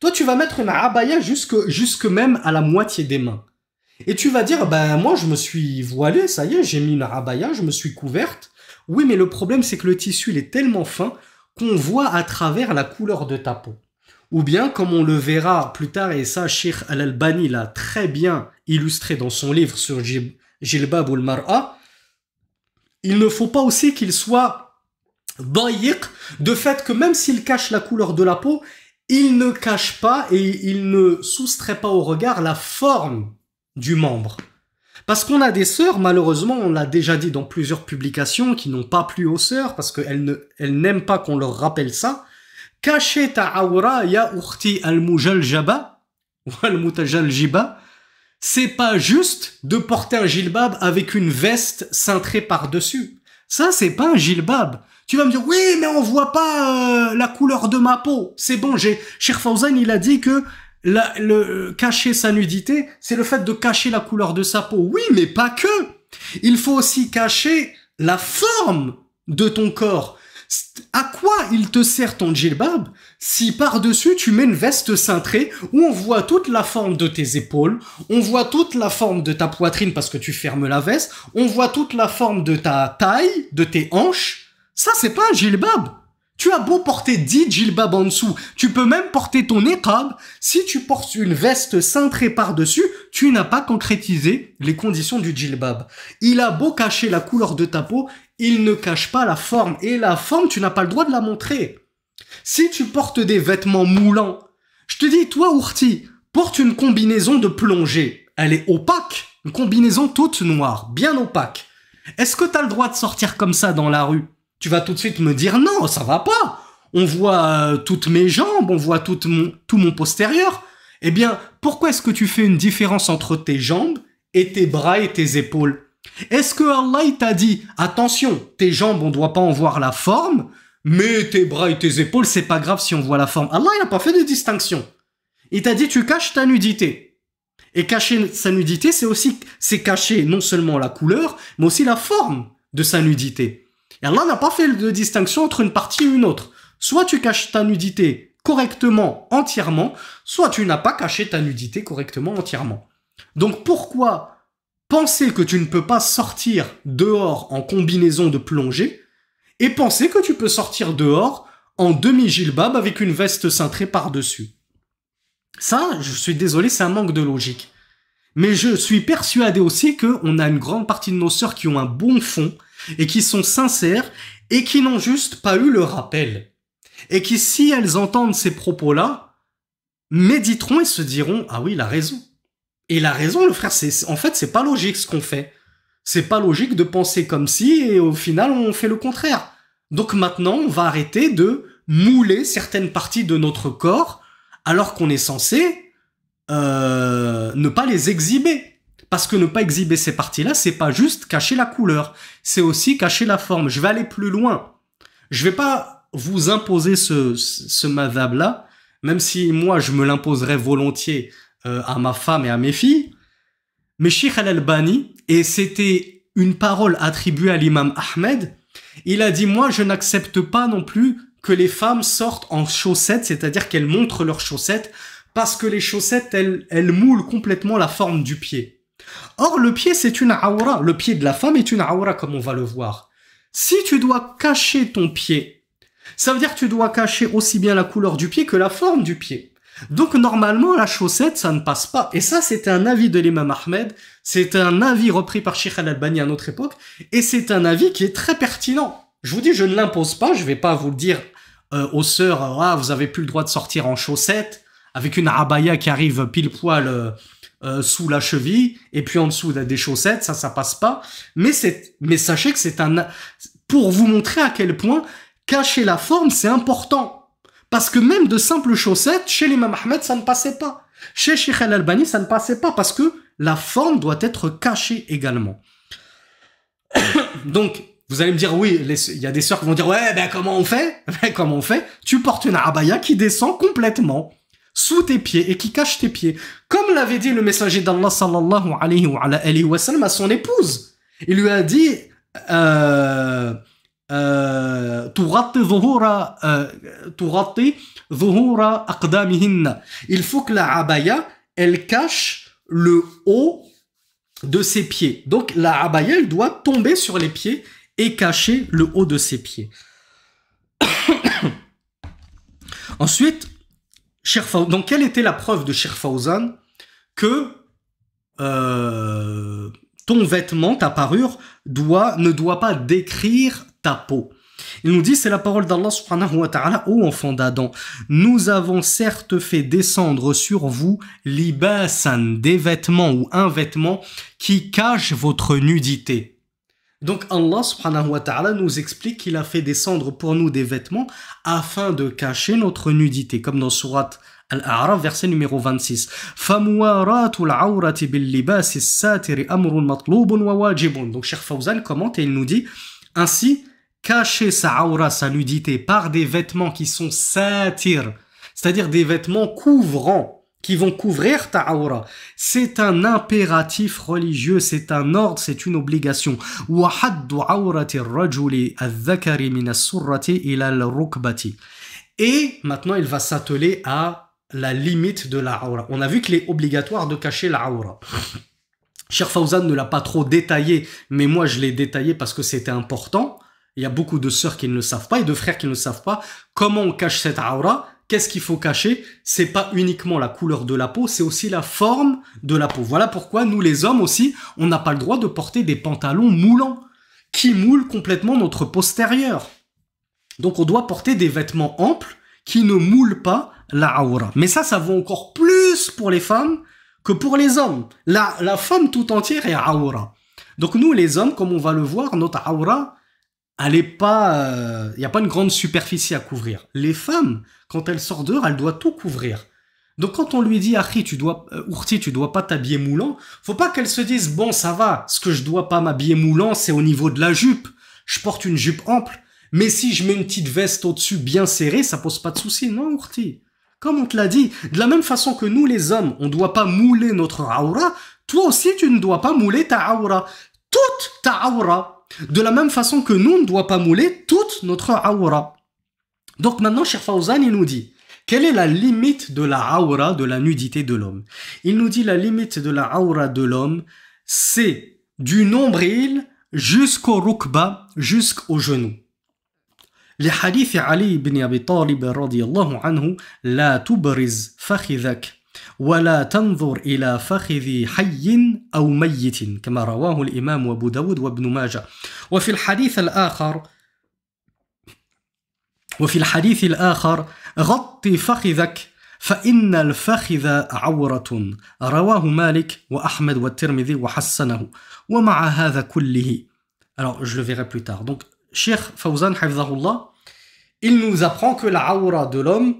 toi tu vas mettre une abaya jusque même à la moitié des mains. Et tu vas dire, ben moi je me suis voilée, ça y est, j'ai mis une abaya, je me suis couverte. Oui, mais le problème c'est que le tissu il est tellement fin qu'on voit à travers la couleur de ta peau. Ou bien, comme on le verra plus tard, et ça, Cheikh Al-Albani l'a très bien illustré dans son livre sur Jilbab ou al-Mar'a, il ne faut pas aussi qu'il soit daïq, de fait que même s'il cache la couleur de la peau, il ne cache pas et il ne soustrait pas au regard la forme du membre. Parce qu'on a des sœurs, malheureusement, on l'a déjà dit dans plusieurs publications, qui n'ont pas plu aux sœurs, parce qu'elles n'aiment pas qu'on leur rappelle ça. Cacher ta awra ya ukhti al-mujaljaba ou al-mutajaljiba, c'est pas juste de porter un jilbab avec une veste cintrée par-dessus. Ça, c'est pas un jilbab. Tu vas me dire, oui, mais on voit pas la couleur de ma peau. C'est bon, Cheikh Fawzan, il a dit que cacher sa nudité, c'est le fait de cacher la couleur de sa peau. Oui, mais pas que. Il faut aussi cacher la forme de ton corps. À quoi il te sert ton djilbab si par-dessus tu mets une veste cintrée où on voit toute la forme de tes épaules, on voit toute la forme de ta poitrine parce que tu fermes la veste, on voit toute la forme de ta taille, de tes hanches. Ça, c'est pas un djilbab. Tu as beau porter 10 djilbab en dessous, tu peux même porter ton niqab, si tu portes une veste cintrée par-dessus, tu n'as pas concrétisé les conditions du djilbab. Il a beau cacher la couleur de ta peau, il ne cache pas la forme. Et la forme, tu n'as pas le droit de la montrer. Si tu portes des vêtements moulants, je te dis, toi, Ourti, porte une combinaison de plongée. Elle est opaque, une combinaison toute noire, bien opaque. Est-ce que tu as le droit de sortir comme ça dans la rue? Tu vas tout de suite me dire non, ça va pas. On voit toutes mes jambes, on voit tout mon postérieur. Eh bien, pourquoi est-ce que tu fais une différence entre tes jambes et tes bras et tes épaules? Est-ce que Allah il t'a dit attention, tes jambes on doit pas en voir la forme, mais tes bras et tes épaules c'est pas grave si on voit la forme. Allah il n'a pas fait de distinction. Il t'a dit tu caches ta nudité. Et cacher sa nudité c'est cacher non seulement la couleur, mais aussi la forme de sa nudité. Et Allah n'a pas fait de distinction entre une partie et une autre. Soit tu caches ta nudité correctement, entièrement, soit tu n'as pas caché ta nudité correctement, entièrement. Donc pourquoi penser que tu ne peux pas sortir dehors en combinaison de plongée et penser que tu peux sortir dehors en demi-jilbab avec une veste cintrée par-dessus? Ça, je suis désolé, c'est un manque de logique. Mais je suis persuadé aussi qu'on a une grande partie de nos sœurs qui ont un bon fond et qui sont sincères et qui n'ont juste pas eu le rappel. Et qui, si elles entendent ces propos-là, méditeront et se diront « Ah oui, il a raison ». Et il a raison, le frère, en fait, c'est pas logique ce qu'on fait. C'est pas logique de penser comme si et au final, on fait le contraire. Donc maintenant, on va arrêter de mouler certaines parties de notre corps alors qu'on est censé ne pas les exhiber. Parce que ne pas exhiber ces parties-là, c'est pas juste cacher la couleur, c'est aussi cacher la forme. Je vais aller plus loin. Je vais pas vous imposer ce madhab-là, même si moi je me l'imposerais volontiers à ma femme et à mes filles. Mais Cheikh Al-Albani, et c'était une parole attribuée à l'imam Ahmed, il a dit « Moi, je n'accepte pas non plus que les femmes sortent en chaussettes, c'est-à-dire qu'elles montrent leurs chaussettes, parce que les chaussettes, elles moulent complètement la forme du pied. » Or, le pied, c'est une aura. Le pied de la femme est une aura, comme on va le voir. Si tu dois cacher ton pied, ça veut dire que tu dois cacher aussi bien la couleur du pied que la forme du pied. Donc, normalement, la chaussette, ça ne passe pas. Et ça, c'était un avis de l'imam Ahmed. C'est un avis repris par Cheikh Al-Albani à notre époque. Et c'est un avis qui est très pertinent. Je vous dis, je ne l'impose pas. Je vais pas vous le dire aux sœurs, ah, vous avez plus le droit de sortir en chaussettes, avec une abaya qui arrive pile poil sous la cheville, et puis en dessous des chaussettes, ça passe pas. Mais sachez que c'est pour vous montrer à quel point cacher la forme, c'est important. Parce que même de simples chaussettes, chez l'imam Ahmed, ça ne passait pas. Chez Cheikh Al-Albani, ça ne passait pas, parce que la forme doit être cachée également. Donc, vous allez me dire, oui, il y a des sœurs qui vont dire, ouais, ben comment on fait? Ben comment on fait? Tu portes une abaya qui descend complètement sous tes pieds et qui cache tes pieds. Comme l'avait dit le messager d'Allah sallallahu alayhi wa sallam à son épouse. Il lui a dit il faut que la abaya, elle cache le haut de ses pieds. Donc la abaya, elle doit tomber sur les pieds et cacher le haut de ses pieds. Ensuite, donc, quelle était la preuve de Cheikh Fawzan que ton vêtement, ta parure, ne doit pas décrire ta peau? Il nous dit, c'est la parole d'Allah subhanahu wa ta'ala, ô enfants d'Adam, nous avons certes fait descendre sur vous libasan, des vêtements ou un vêtement qui cache votre nudité. Donc Allah subhanahu wa ta'ala nous explique qu'il a fait descendre pour nous des vêtements afin de cacher notre nudité, comme dans sourate Al-A'raf, verset numéro 26. فَمُوَارَاتُ الْعَوْرَةِ بِاللِّبَاسِ السَّاتِرِ أَمْرٌ مَطْلُوبٌ وَوَاجِبٌ. Donc Cheikh Fawzan commente et il nous dit, ainsi, cacher sa aura, sa nudité, par des vêtements qui sont satir, c'est-à-dire des vêtements couvrants, qui vont couvrir ta aura. C'est un impératif religieux, c'est un ordre, c'est une obligation. Et maintenant, il va s'atteler à la limite de la aura. On a vu qu'il est obligatoire de cacher la aura. Cheikh Fawzan ne l'a pas trop détaillé, mais moi je l'ai détaillé parce que c'était important. Il y a beaucoup de sœurs qui ne le savent pas et de frères qui ne le savent pas. Comment on cache cette aura? Qu'est-ce qu'il faut cacher? C'est pas uniquement la couleur de la peau, c'est aussi la forme de la peau. Voilà pourquoi nous les hommes aussi, on n'a pas le droit de porter des pantalons moulants qui moulent complètement notre postérieur. Donc on doit porter des vêtements amples qui ne moulent pas la aura. Mais ça vaut encore plus pour les femmes que pour les hommes. La femme tout entière est aura. Donc nous les hommes, comme on va le voir, notre aura, elle est pas, y a pas une grande superficie à couvrir. Les femmes, quand elles sortent dehors, elles doivent tout couvrir. Donc quand on lui dit, Akhi, Ourti, tu dois pas t'habiller moulant, faut pas qu'elle se dise, bon, ça va, ce que je dois pas m'habiller moulant, c'est au niveau de la jupe. Je porte une jupe ample, mais si je mets une petite veste au-dessus bien serrée, ça pose pas de souci. Non, Ourti. Comme on te l'a dit, de la même façon que nous les hommes, on doit pas mouler notre aura, toi aussi tu ne dois pas mouler ta aura. Toute ta aura. De la même façon que nous ne doit pas mouler toute notre aura. Donc maintenant, Cheikh Fawzan, il nous dit, quelle est la limite de la aura, de la nudité de l'homme? Il nous dit la limite de la aura de l'homme, c'est du nombril jusqu'au rukba, jusqu'au genou. Les hadiths Ali ibn Abi Talib radiyallahu anhu, la tubriz fakhidhak. ولا تنظر إلى فخذ حي أو ميت كما رواه الإمام أبو داود وابن ماجه وفي الحديث الآخر غط فخذك فإن الفخذ عورة رواه مالك وأحمد والترمذي وحسنه ومع هذا كله. Alors je le verrai plus tard. Donc Cheikh Fawzan hafizahullah, il nous apprend que la aura de l'homme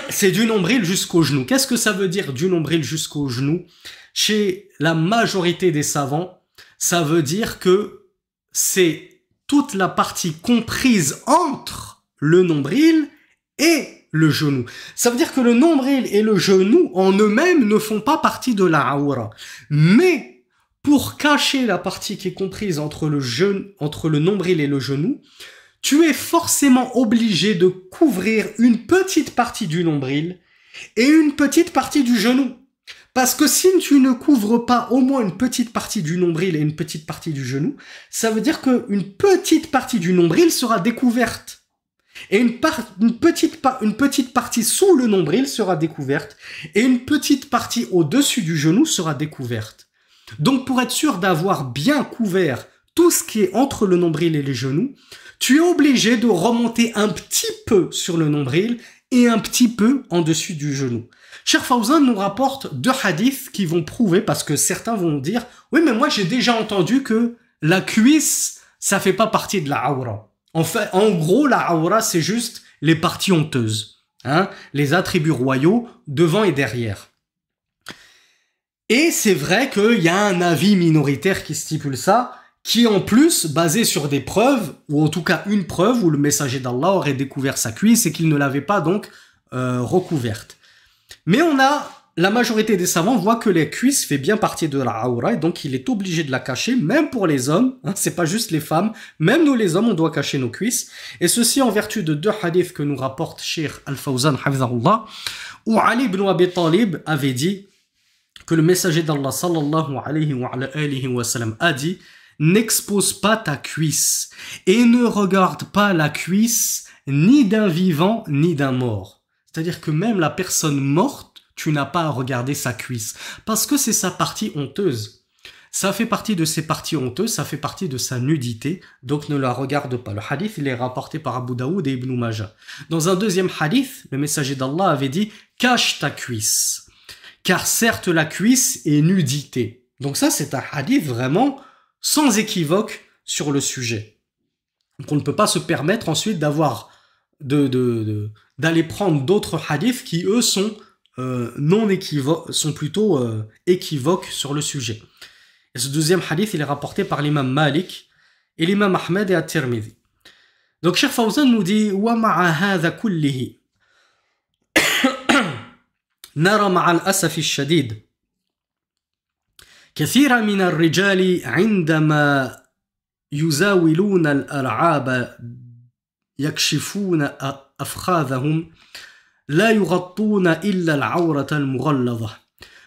c'est du nombril jusqu'au genou. Qu'est-ce que ça veut dire du nombril jusqu'au genou? Chez la majorité des savants, ça veut dire que c'est toute la partie comprise entre le nombril et le genou. Ça veut dire que le nombril et le genou en eux-mêmes ne font pas partie de la aura. Mais pour cacher la partie qui est comprise entre le nombril et le genou, tu es forcément obligé de couvrir une petite partie du nombril et une petite partie du genou. Parce que si tu ne couvres pas au moins une petite partie du nombril et une petite partie du genou, ça veut dire qu'une petite partie du nombril sera découverte. Et une petite partie sous le nombril sera découverte et une petite partie au-dessus du genou sera découverte. Donc pour être sûr d'avoir bien couvert tout ce qui est entre le nombril et les genoux, tu es obligé de remonter un petit peu sur le nombril et un petit peu en dessus du genou. Cheikh Fawzan nous rapporte deux hadiths qui vont prouver, parce que certains vont dire « Oui, mais moi j'ai déjà entendu que la cuisse, ça fait pas partie de la aura. » En fait, en gros, la aura, c'est juste les parties honteuses, hein, les attributs royaux devant et derrière. Et c'est vrai qu'il y a un avis minoritaire qui stipule ça, qui est en plus basé sur des preuves, ou en tout cas une preuve où le messager d'Allah aurait découvert sa cuisse et qu'il ne l'avait pas donc recouverte. Mais la majorité des savants voient que les cuisses fait bien partie de la aura et donc il est obligé de la cacher, même pour les hommes, hein, c'est pas juste les femmes, même nous les hommes on doit cacher nos cuisses, et ceci en vertu de deux hadiths que nous rapporte Cheikh Al-Fawzan hafizahullah, où Ali ibn Abi Talib avait dit que le messager d'Allah sallallahu alayhi wa sallam a dit: n'expose pas ta cuisse et ne regarde pas la cuisse ni d'un vivant ni d'un mort. C'est-à-dire que même la personne morte, tu n'as pas à regarder sa cuisse parce que c'est sa partie honteuse. Ça fait partie de ses parties honteuses, ça fait partie de sa nudité, donc ne la regarde pas. Le hadith, il est rapporté par Abu Daoud et Ibn Majah. Dans un deuxième hadith, le messager d'Allah avait dit « Cache ta cuisse ». Car certes, la cuisse est nudité. Donc ça, c'est un hadith vraiment sans équivoque sur le sujet. Donc on ne peut pas se permettre ensuite d'aller prendre d'autres hadiths qui, eux, sont non équivoques, sont plutôt équivoques sur le sujet. Et ce deuxième hadith, il est rapporté par l'imam Malik et l'imam Ahmed et At-Tirmidhi. Donc Cheikh Fawzan nous dit « Wa ma'a hadha kullihi » نرى مع الأسف الشديد كثيرا من الرجال عندما يزاولون الألعاب يكشفون أفخاذهم لا يغطون إلا العورة المغلظة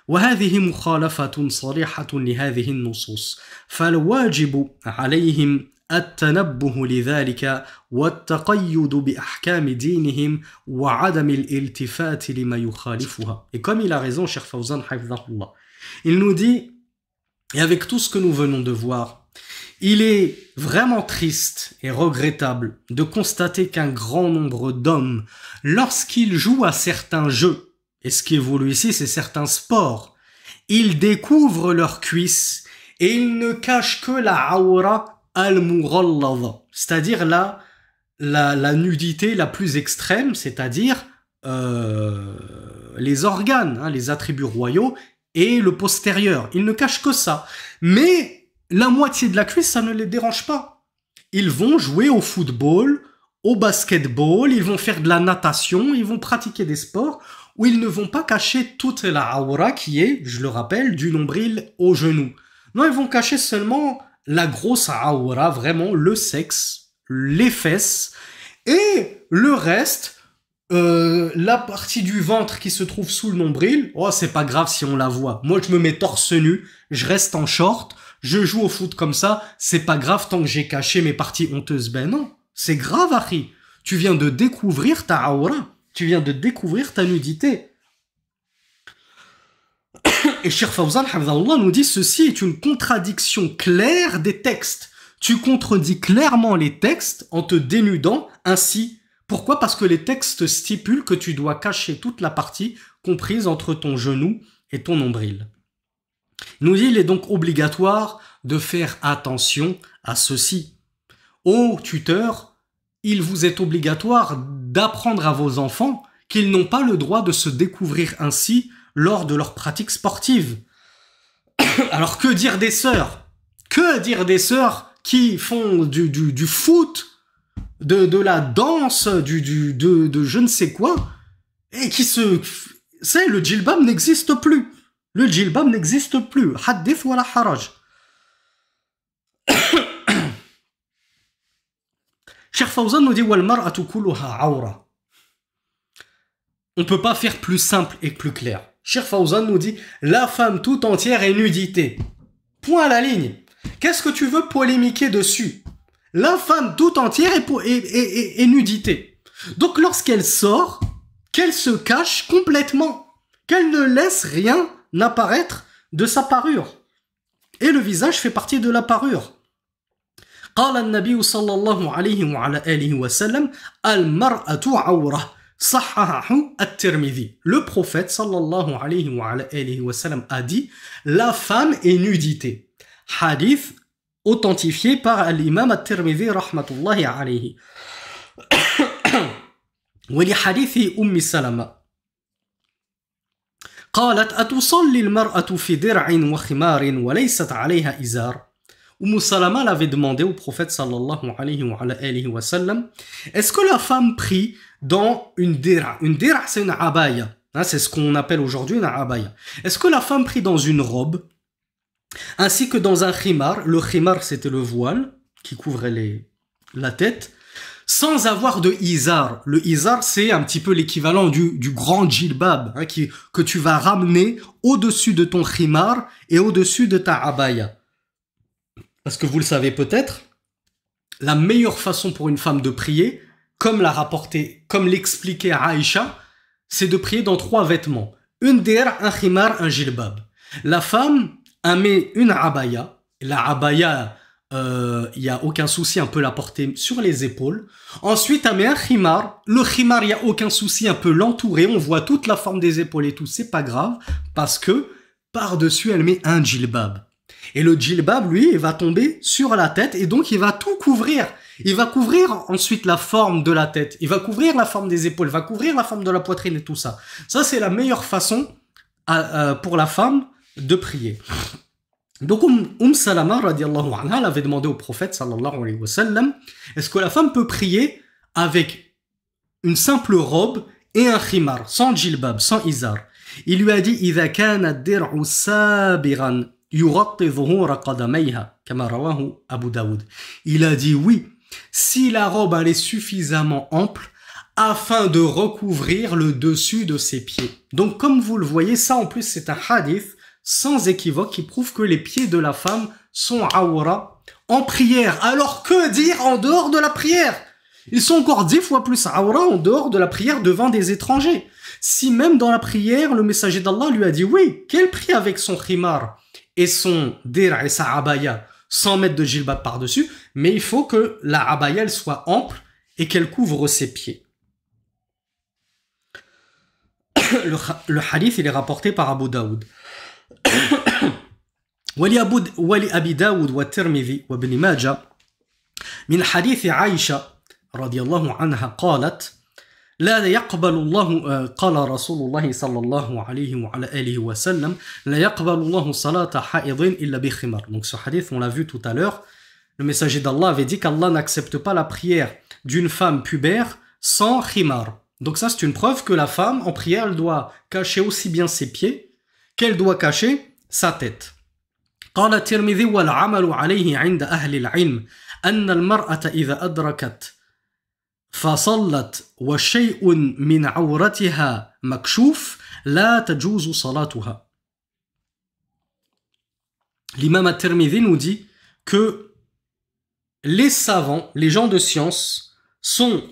وهذه مخالفة صريحة لهذه النصوص فالواجب عليهم التنبه لذلك والتقيد بأحكام دينهم وعدم الالتفات لما يخالفها. Et comme il a raison, Cheikh Fawzan, hafidhahullah, il nous dit, et avec tout ce que nous venons de voir, il est vraiment triste et regrettable de constater qu'un grand nombre d'hommes, lorsqu'ils jouent à certains jeux, et ce qui est voulu ici, c'est certains sports, ils découvrent leurs cuisses et ils ne cachent que la awra al-mughallada, c'est-à-dire la nudité la plus extrême, c'est-à-dire les organes, hein, les attributs royaux et le postérieur. Ils ne cachent que ça. Mais la moitié de la cuisse, ça ne les dérange pas. Ils vont jouer au football, au basketball, ils vont faire de la natation, ils vont pratiquer des sports où ils ne vont pas cacher toute la aura qui est, je le rappelle, du nombril au genou. Non, ils vont cacher seulement la grosse aura, vraiment le sexe, les fesses, et le reste, la partie du ventre qui se trouve sous le nombril, oh c'est pas grave si on la voit. Moi je me mets torse nu, je reste en short, je joue au foot comme ça, c'est pas grave tant que j'ai caché mes parties honteuses. Ben non, c'est grave, Akhi. Tu viens de découvrir ta aura, tu viens de découvrir ta nudité. Et Cheikh Fawzan hafidhahullah nous dit ceci est une contradiction claire des textes. Tu contredis clairement les textes en te dénudant ainsi. Pourquoi? Parce que les textes stipulent que tu dois cacher toute la partie comprise entre ton genou et ton nombril. Il nous dit il est donc obligatoire de faire attention à ceci. Ô tuteurs, il vous est obligatoire d'apprendre à vos enfants qu'ils n'ont pas le droit de se découvrir ainsi lors de leurs pratiques sportives. Alors que dire des sœurs? Que dire des sœurs qui font du foot, de la danse, de je ne sais quoi, et qui c'est le djilbab n'existe plus. Le djilbab n'existe plus. Hadith wala haraj. Cheikh Fawzan nous dit wal mar'atu kulluha awra. On ne peut pas faire plus simple et plus clair. Cheikh Fawzan nous dit la femme tout entière est nudité. Point à la ligne. Qu'est-ce que tu veux polémiquer dessus? La femme tout entière est nudité. Donc lorsqu'elle sort, qu'elle se cache complètement, qu'elle ne laisse rien apparaître de sa parure. Et le visage fait partie de la parure. قال النبي صلى الله عليه وعلى آله وسلم المرأة عورة صححه الترمذي. Le prophète sallallahu alayhi wa alayhi wa sallam a dit la femme est nudité. Hadith authentifié par l'imam at-Tirmidhi rahmatullahi alayhi. ولحديث أم سلمة قالت أتصلي المرأة في درع وخمار وليست عليها إزار. Umm Salama l'avait demandé au prophète sallallahu alayhi wa sallam, est-ce que la femme prie dans une dira? Une dira, c'est une abaya. Hein, c'est ce qu'on appelle aujourd'hui une abaya. Est-ce que la femme prie dans une robe ainsi que dans un khimar? Le khimar, c'était le voile qui couvrait la tête, sans avoir de izar. Le izar, c'est un petit peu l'équivalent du grand djilbab, hein, que tu vas ramener au-dessus de ton khimar et au-dessus de ta abaya. Parce que vous le savez peut-être, la meilleure façon pour une femme de prier, comme l'a rapporté, comme l'expliquait Aïcha, c'est de prier dans 3 vêtements. Une dir, un khimar, un jilbab. La femme met une abaya. La abaya, il n'y a aucun souci, on peut la porter sur les épaules. Ensuite, elle met un khimar. Le khimar, il n'y a aucun souci, on peut l'entourer. On voit toute la forme des épaules et tout, c'est pas grave. Parce que par-dessus, elle met un jilbab. Et le djilbab, lui, il va tomber sur la tête et donc il va tout couvrir. Il va couvrir ensuite la forme de la tête. Il va couvrir la forme des épaules. Il va couvrir la forme de la poitrine et tout ça. Ça, c'est la meilleure façon pour la femme de prier. Donc, Salama, radiallahu anha, elle avait demandé au prophète, sallallahu alayhi wa sallam, est-ce que la femme peut prier avec une simple robe et un khimar, sans djilbab, sans izar? Il lui a dit, إذا كان الدرع سابغا يغطي ظهور قدميها كما رواه أبو داود. Il a dit oui, si la robe elle est suffisamment ample afin de recouvrir le dessus de ses pieds. Donc comme vous le voyez, ça en plus c'est un hadith sans équivoque qui prouve que les pieds de la femme sont awra en prière. Alors que dire en dehors de la prière? Ils sont encore 10 fois plus awra en dehors de la prière devant des étrangers. Si même dans la prière, le messager d'Allah lui a dit oui, qu'elle prie avec son khimar et son dir et sa abaya sans mettre de jilbab par-dessus, mais il faut que la abaya elle soit ample et qu'elle couvre ses pieds. Le hadith il est rapporté par Abu Daoud. ولأبي داود والترمذي وابن ماجه من حديث عائشة رضي الله عنها قالت لا يقبل الله قال رسول الله صلى الله عليه وعلى آله وسلم لا يقبل الله صلاة حائض إلا بخمار. Donc ce hadith on l'a vu tout à l'heure, le messager d'Allah avait dit qu'Allah n'accepte pas la prière d'une femme pubère sans khimar. Donc ça c'est une preuve que la femme en prière elle doit cacher aussi bien ses pieds qu'elle doit cacher sa tête. قال الترمذي والعمل عليه عند أهل العلم أن المرأة إذا أدركت فصلت وشيء من عورتها مكشوف لا تجوز صلاتها. L'imam at-Tirmidhi nous dit que les savants, les gens de science sont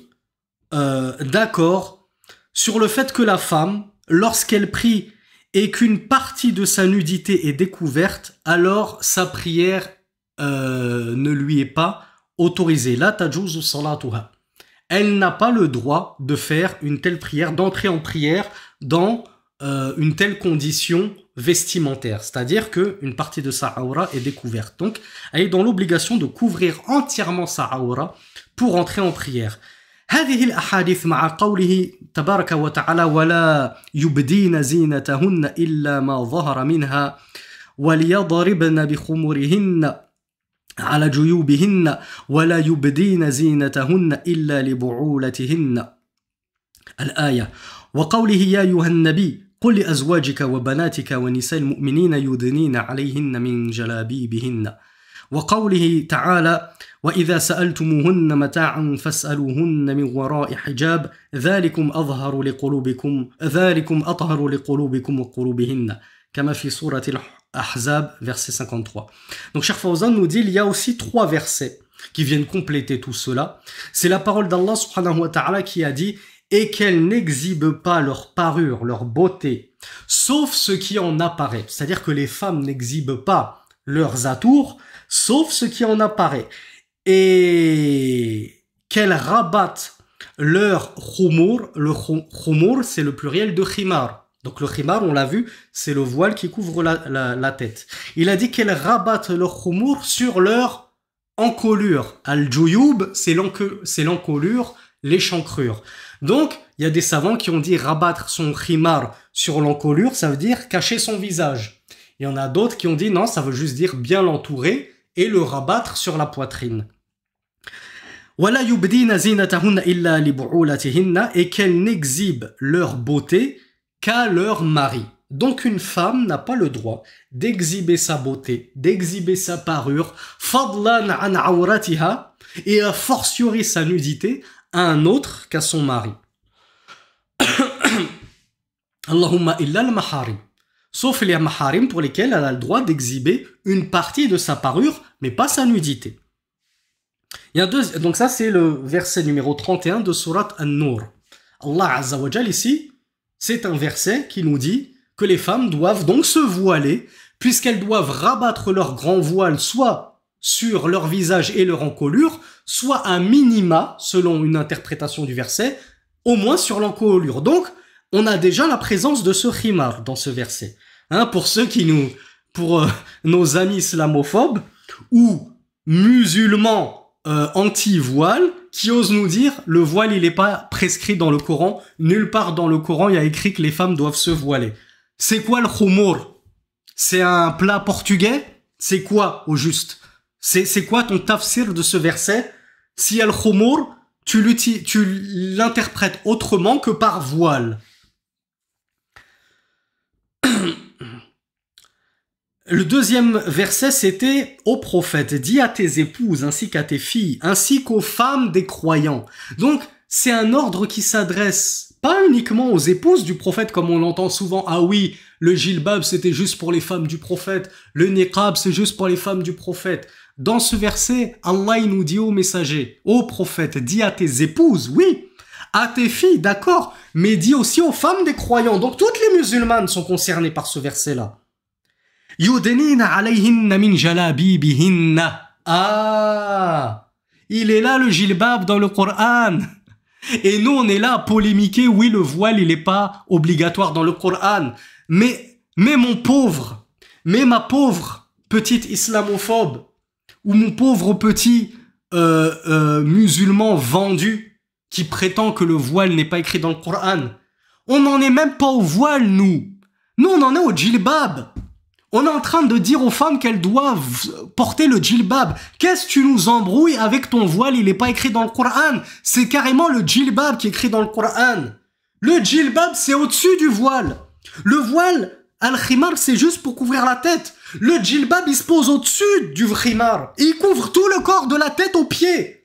d'accord sur le fait que la femme, lorsqu'elle prie et qu'une partie de sa nudité est découverte, alors sa prière ne lui est pas autorisée. La tajuzu salatuha. Elle n'a pas le droit de faire une telle prière, d'entrer en prière dans une telle condition vestimentaire. C'est-à-dire qu'une partie de sa aura est découverte. Donc, elle est dans l'obligation de couvrir entièrement sa aura pour entrer en prière. هذه الأحاديث مع قوله تبارك وتعالى ولا يبدين زينتهن إلا ما ظهر منها وليضربن بخمرهن على جيوبهن ولا يبدين زينتهن إلا لبعولتهن الآية وقوله يا أيها النبي قل لأزواجك وبناتك ونساء المؤمنين يدنين عليهن من جلابيبهن وقوله تعالى وإذا سألتموهن متاعا فاسألوهن من وراء حجاب ذلكم أطهر لقلوبكم وقلوبهن كما في سورة الأحزاب verset 53. Donc Cheikh Fawzan nous dit il y a aussi 3 versets qui viennent compléter tout cela. C'est la parole d'Allah subhanahu wa ta'ala qui a dit et qu'elles n'exhibent pas leur parure, leur beauté, sauf ce qui en apparaît. C'est-à-dire que les femmes n'exhibent pas leurs atours, sauf ce qui en apparaît. Et qu'elles rabattent leur khumur. Le khumur, c'est le pluriel de khimar. Donc le khimar, on l'a vu, c'est le voile qui couvre la tête. Il a dit qu'elles rabattent leur khumur sur leur encolure. Al-juyub, c'est l'encolure, l'échancrure. Donc, il y a des savants qui ont dit rabattre son khimar sur l'encolure, ça veut dire cacher son visage. Il y en a d'autres qui ont dit non, ça veut juste dire bien l'entourer et le rabattre sur la poitrine. وَلَا يُبْدِينَ زِينَتَهُنَّ إِلَّا لِبُعُولَتِهِنَّ et qu'elles n'exhibent leur beauté qu'à leur mari. Donc une femme n'a pas le droit d'exhiber sa beauté, d'exhiber sa parure, فَضْلًا عَنْ عَوْرَتِهَا et a fortiori sa nudité à un autre qu'à son mari. Allahumma illa al-maharim. Sauf les maharim pour lesquels elle a le droit d'exhiber une partie de sa parure, mais pas sa nudité. Il y a donc ça c'est le verset numéro 31 de Surat An-Nur. Allah Azza wa Jal ici, c'est un verset qui nous dit que les femmes doivent donc se voiler, puisqu'elles doivent rabattre leur grand voile soit sur leur visage et leur encolure, soit à minima, selon une interprétation du verset, au moins sur l'encolure. Donc, on a déjà la présence de ce khimar dans ce verset. Hein, pour nos amis islamophobes ou musulmans anti-voile qui osent nous dire le voile il n'est pas prescrit dans le Coran. Nulle part dans le Coran il y a écrit que les femmes doivent se voiler. C'est quoi le khumur? C'est un plat portugais? C'est quoi au juste? C'est quoi ton tafsir de ce verset? Si il y a le khumur, tu l'interprètes autrement que par voile. Le deuxième verset, c'était « Ô prophète, dis à tes épouses ainsi qu'à tes filles, ainsi qu'aux femmes des croyants. » Donc, c'est un ordre qui s'adresse pas uniquement aux épouses du prophète, comme on l'entend souvent. Ah oui, le jilbab, c'était juste pour les femmes du prophète. Le niqab, c'est juste pour les femmes du prophète. dans ce verset, Allah il nous dit au messager, au prophète, dis à tes épouses, oui, à tes filles, d'accord, mais dis aussi aux femmes des croyants. Donc toutes les musulmanes sont concernées par ce verset-là. Yudnina alayhinna min jalabibihinna. Ah, il est là le jilbab dans le Coran. Et nous on est là à polémiquer, oui le voile il n'est pas obligatoire dans le Coran. Mais mon pauvre, mais ma pauvre petite islamophobe, ou mon pauvre petit musulman vendu, qui prétend que le voile n'est pas écrit dans le Coran. On n'en est même pas au voile, nous. Nous, on en est au djilbab. On est en train de dire aux femmes qu'elles doivent porter le djilbab. Qu'est-ce que tu nous embrouilles avec ton voile? Il n'est pas écrit dans le Coran. C'est carrément le djilbab qui est écrit dans le Coran. Le djilbab, c'est au-dessus du voile. Le voile, al-khimar, c'est juste pour couvrir la tête. Le djilbab, il se pose au-dessus du khimar. Il couvre tout le corps de la tête aux pieds.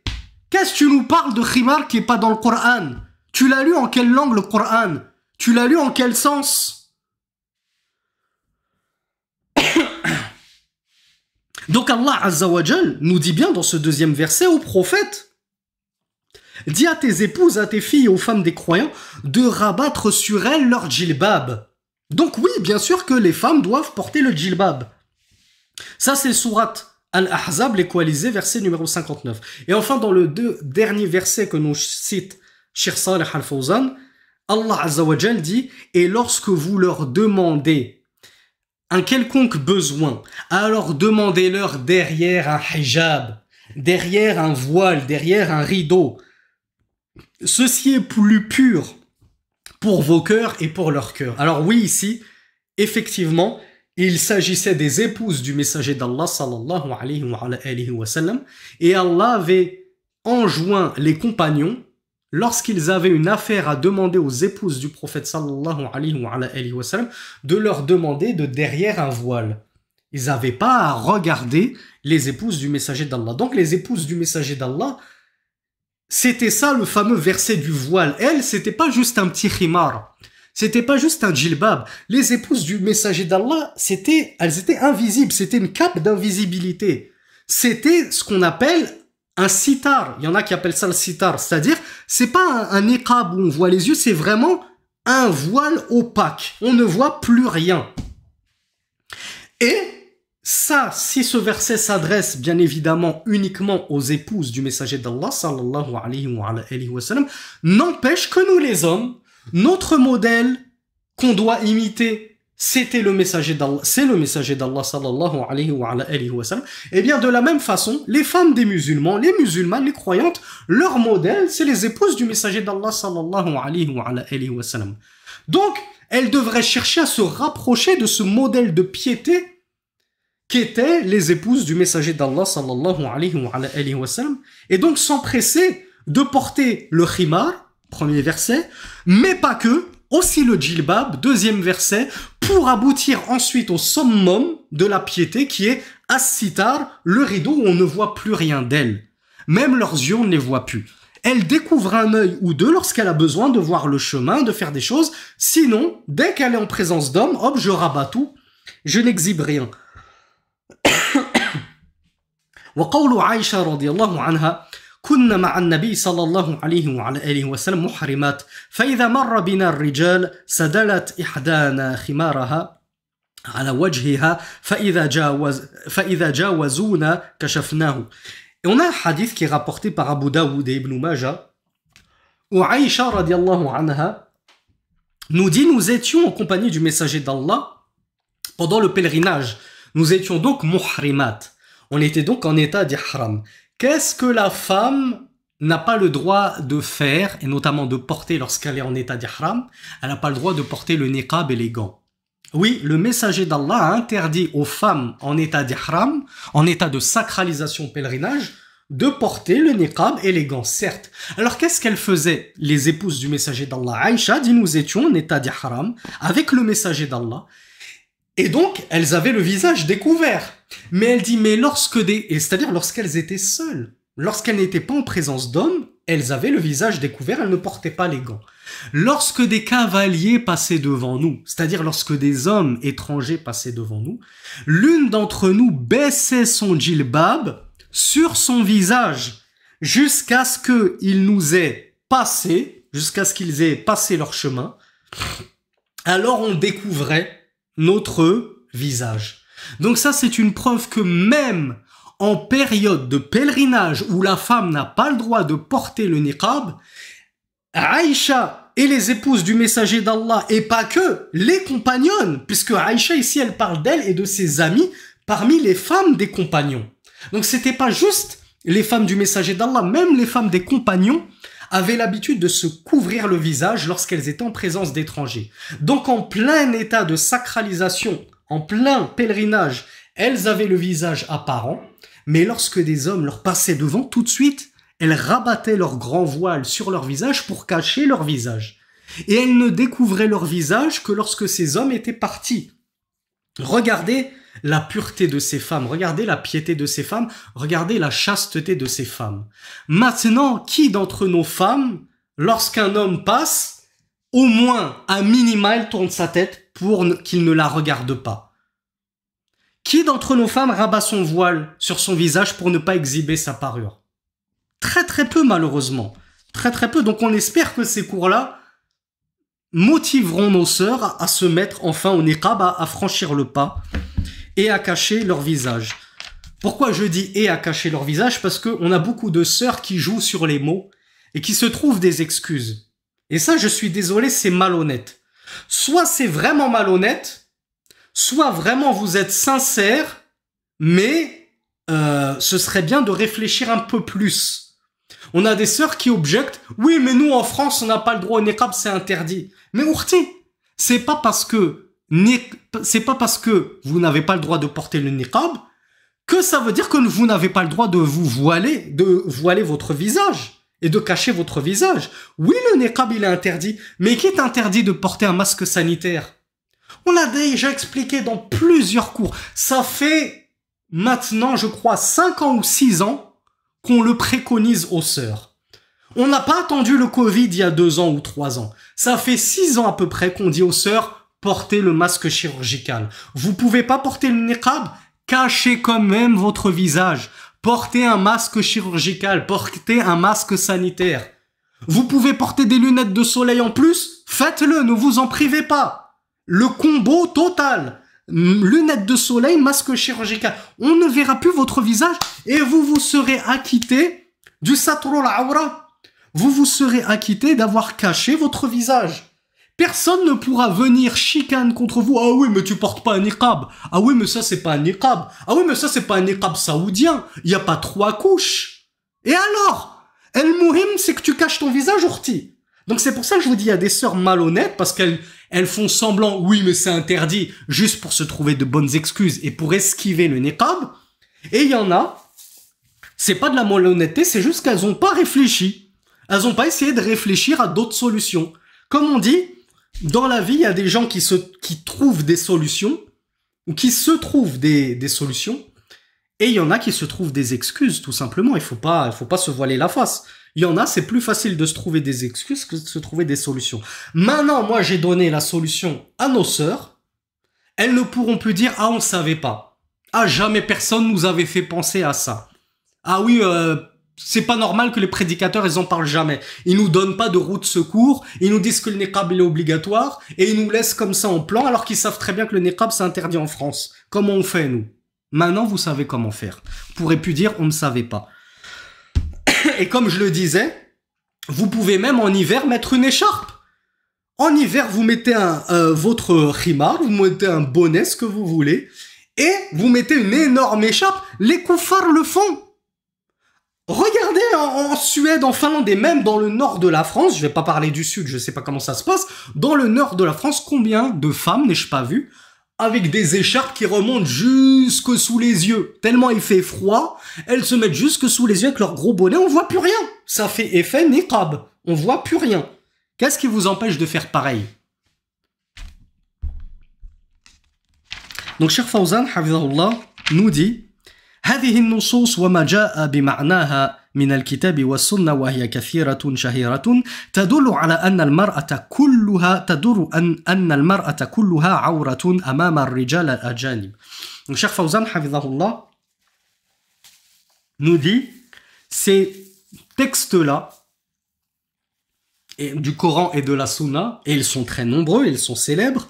Qu'est-ce que tu nous parles de khimar qui n'est pas dans le Coran? Tu l'as lu en quelle langue le Coran? Tu l'as lu en quel sens? Donc Allah Azza wa Jal nous dit bien dans ce deuxième verset au prophète, dis à tes épouses, à tes filles, aux femmes des croyants de rabattre sur elles leur djilbab. Donc oui, bien sûr que les femmes doivent porter le djilbab. Ça c'est sourate Al-Ahzab, les coalisés, verset numéro 59. Et enfin, dans le dernier verset que nous cite Cheikh Saleh Al-Fawzan, Allah Azza wa Jal dit « Et lorsque vous leur demandez un quelconque besoin, alors demandez-leur derrière un hijab, derrière un voile, derrière un rideau. Ceci est plus pur pour vos cœurs et pour leur cœur. » Alors oui, ici, effectivement, il s'agissait des épouses du messager d'Allah sallallahu alayhi wa sallam, et Allah avait enjoint les compagnons, lorsqu'ils avaient une affaire à demander aux épouses du prophète sallallahu alayhi wa sallam, de leur demander de derrière un voile. Ils n'avaient pas à regarder les épouses du messager d'Allah. Donc les épouses du messager d'Allah, c'était ça le fameux verset du voile. Elles, c'était pas juste un petit khimar. C'était pas juste un djilbab. Les épouses du messager d'Allah, elles étaient invisibles. C'était une cape d'invisibilité. C'était ce qu'on appelle un sitar. Il y en a qui appellent ça le sitar. C'est-à-dire, c'est pas un niqab où on voit les yeux, c'est vraiment un voile opaque. On ne voit plus rien. Et ça, si ce verset s'adresse bien évidemment uniquement aux épouses du messager d'Allah, sallallahu alayhi wa sallam, n'empêche que nous les hommes, notre modèle qu'on doit imiter, c'était le messager d'Allah, c'est le messager d'Allah sallallahu alayhi wa sallam. Et bien de la même façon, les femmes des musulmans, les musulmanes, les croyantes, leur modèle, c'est les épouses du messager d'Allah sallallahu alayhi wa sallam. Donc, elles devraient chercher à se rapprocher de ce modèle de piété qu'étaient les épouses du messager d'Allah sallallahu alayhi wa sallam, et donc s'empresser de porter le khimar, premier verset, mais pas que, aussi le djilbab, deuxième verset, pour aboutir ensuite au summum de la piété qui est as-sitar, le rideau où on ne voit plus rien d'elle. Même leurs yeux, on ne les voit plus. Elle découvre un œil ou deux lorsqu'elle a besoin de voir le chemin, de faire des choses. Sinon, dès qu'elle est en présence d'hommes, hop, je rabats tout, je n'exhibe rien. وقول عائشة رضي الله عنها كنا مع النبي صلى الله عليه وعلى آله وسلم محرمات فإذا مر بنا الرجال سدلت إحدانا خمارها على وجهها فإذا جاوزونا كشفناه. Et on a un hadith qui est rapporté par Abu Daoud et Ibn Majah où Aïcha radiallahu anha nous dit nous étions en compagnie du messager d'Allah pendant le pèlerinage. Nous étions donc muhrimat. On était donc en état d'ihram. Qu'est-ce que la femme n'a pas le droit de faire, et notamment de porter lorsqu'elle est en état d'ihram? Elle n'a pas le droit de porter le niqab et les gants. Oui, le messager d'Allah a interdit aux femmes en état d'ihram, en état de sacralisation pèlerinage, de porter le niqab et les gants, certes. Alors qu'est-ce qu'elles faisaient, les épouses du messager d'Allah? Aïcha dit nous étions en état d'ihram avec le messager d'Allah. Et donc, elles avaient le visage découvert. Mais elle dit, mais c'est-à-dire lorsqu'elles étaient seules, lorsqu'elles n'étaient pas en présence d'hommes, elles avaient le visage découvert, elles ne portaient pas les gants. Lorsque des cavaliers passaient devant nous, c'est-à-dire lorsque des hommes étrangers passaient devant nous, l'une d'entre nous baissait son djilbab sur son visage jusqu'à ce qu'ils nous aient passé, jusqu'à ce qu'ils aient passé leur chemin, alors on découvrait notre visage. Donc ça, c'est une preuve que même en période de pèlerinage où la femme n'a pas le droit de porter le niqab, Aïcha et les épouses du messager d'Allah, et pas que, les compagnonnes, puisque Aïcha ici, elle parle d'elle et de ses amis parmi les femmes des compagnons. Donc c'était pas juste les femmes du messager d'Allah, même les femmes des compagnons avaient l'habitude de se couvrir le visage lorsqu'elles étaient en présence d'étrangers. Donc en plein état de sacralisation, en plein pèlerinage, elles avaient le visage apparent, mais lorsque des hommes leur passaient devant, tout de suite, elles rabattaient leur grand voile sur leur visage pour cacher leur visage. Et elles ne découvraient leur visage que lorsque ces hommes étaient partis. Regardez la pureté de ces femmes, regardez la piété de ces femmes, regardez la chasteté de ces femmes. Maintenant, qui d'entre nos femmes, lorsqu'un homme passe, au moins, à minima, elle tourne sa tête pour qu'il ne la regarde pas? Qui d'entre nos femmes rabat son voile sur son visage pour ne pas exhiber sa parure? Très très peu, malheureusement. Très très peu. Donc on espère que ces cours-là motiveront nos sœurs à se mettre enfin au niqab, à franchir le pas et à cacher leur visage. Pourquoi je dis et à cacher leur visage? Parce qu'on a beaucoup de sœurs qui jouent sur les mots et qui se trouvent des excuses. Et ça, je suis désolé, c'est malhonnête. Soit c'est vraiment malhonnête, soit vraiment vous êtes sincère, mais ce serait bien de réfléchir un peu plus. On a des sœurs qui objectent, oui, mais nous en France, on n'a pas le droit au niqab, c'est interdit. Mais ourti, c'est pas parce que vous n'avez pas le droit de porter le niqab que ça veut dire que vous n'avez pas le droit de vous voiler, de voiler votre visage et de cacher votre visage. Oui, le niqab, il est interdit, mais qui est interdit de porter un masque sanitaire? On l'a déjà expliqué dans plusieurs cours. Ça fait maintenant, je crois, 5 ans ou 6 ans qu'on le préconise aux sœurs. On n'a pas attendu le Covid il y a 2 ans ou 3 ans. Ça fait 6 ans à peu près qu'on dit aux sœurs, portez le masque chirurgical. Vous pouvez pas porter le niqab? Cachez quand même votre visage. Portez un masque chirurgical, portez un masque sanitaire. Vous pouvez porter des lunettes de soleil en plus? Faites-le, ne vous en privez pas. Le combo total. Lunettes de soleil, masque chirurgical. On ne verra plus votre visage et vous vous serez acquitté du satrul awra. Vous vous serez acquitté d'avoir caché votre visage. Personne ne pourra venir chicane contre vous. Ah oui, mais tu portes pas un niqab. Ah oui, mais ça c'est pas un niqab. Ah oui, mais ça c'est pas un niqab saoudien. Il y a pas 3 couches. Et alors? El Mouhim, c'est que tu caches ton visage, ourti. Donc c'est pour ça que je vous dis, il y a des sœurs malhonnêtes parce qu'elles font semblant, oui mais c'est interdit, juste pour se trouver de bonnes excuses et pour esquiver le niqab. Et il y en a, c'est pas de la malhonnêteté, c'est juste qu'elles ont pas réfléchi. Elles ont pas essayé de réfléchir à d'autres solutions. Comme on dit, dans la vie, il y a des gens qui trouvent des solutions, ou qui se trouvent des solutions, et il y en a qui se trouvent des excuses, tout simplement. Il faut pas se voiler la face. Il y en a, c'est plus facile de se trouver des excuses que de se trouver des solutions. Maintenant, moi, j'ai donné la solution à nos sœurs. Elles ne pourront plus dire « Ah, on ne savait pas. Ah, jamais personne nous avait fait penser à ça. Ah oui, c'est pas normal que les prédicateurs, ils en parlent jamais. Ils nous donnent pas de route de secours, ils nous disent que le niqab, il est obligatoire, et ils nous laissent comme ça en plan, alors qu'ils savent très bien que le niqab, c'est interdit en France. Comment on fait, nous? Maintenant, vous savez comment faire. Vous pourrez plus dire « On ne savait pas. » Et comme je le disais, vous pouvez même en hiver mettre une écharpe. En hiver, vous mettez votre khimar, vous mettez un bonnet, ce que vous voulez, et vous mettez une énorme écharpe. Les koufars le font. Regardez en Suède, en Finlande et même dans le nord de la France, je vais pas parler du sud, je sais pas comment ça se passe, dans le nord de la France, combien de femmes n'ai-je pas vu avec des écharpes qui remontent jusque sous les yeux. Tellement il fait froid, elles se mettent jusque sous les yeux avec leur gros bonnet, on voit plus rien. Ça fait effet niqab, on voit plus rien. Qu'est-ce qui vous empêche de faire pareil? Donc Cheikh Fawzan, hafizahullah, nous dit هذه النصوص وما جاء بمعناها من الكتاب والسنة وهي كثيرة شهيرة تدل على أن المرأة كلها عورة أمام الرجال الأجانب. Donc Cheikh Fawzan, hafizahullah, nous dit, ces textes-là, et du Coran et de la Sunna, et ils sont très nombreux, ils sont célèbres,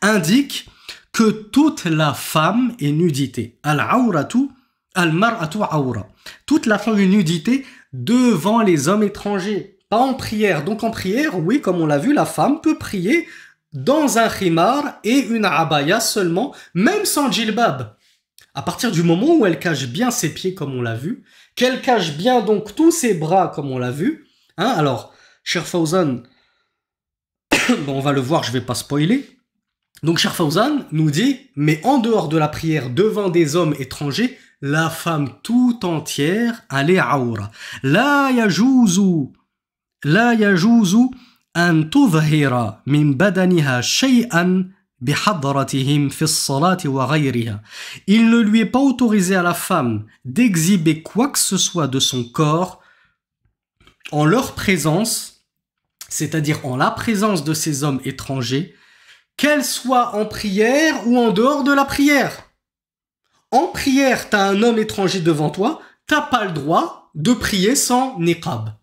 indiquent que toute la femme est nudité. Al-awratu, al-mar'atu awra. Toute la femme est nudité devant les hommes étrangers, pas en prière. Donc en prière, oui, comme on l'a vu, la femme peut prier dans un khimar et une abaya seulement, même sans djilbab. À partir du moment où elle cache bien ses pieds, comme on l'a vu, qu'elle cache bien donc tous ses bras, comme on l'a vu. Hein, alors, cher Fawzan, bon, on va le voir, je vais pas spoiler. Donc, cher Fawzan nous dit, mais en dehors de la prière, devant des hommes étrangers, la femme tout entière, elle est awra. La yajuzu an tuzhira min badaniha shay'an. Il ne lui est pas autorisé à la femme d'exhiber quoi que ce soit de son corps en leur présence, c'est-à-dire en la présence de ces hommes étrangers, qu'elle soit en prière ou en dehors de la prière. En prière, t'as un homme étranger devant toi, t'as pas le droit de prier sans niqab,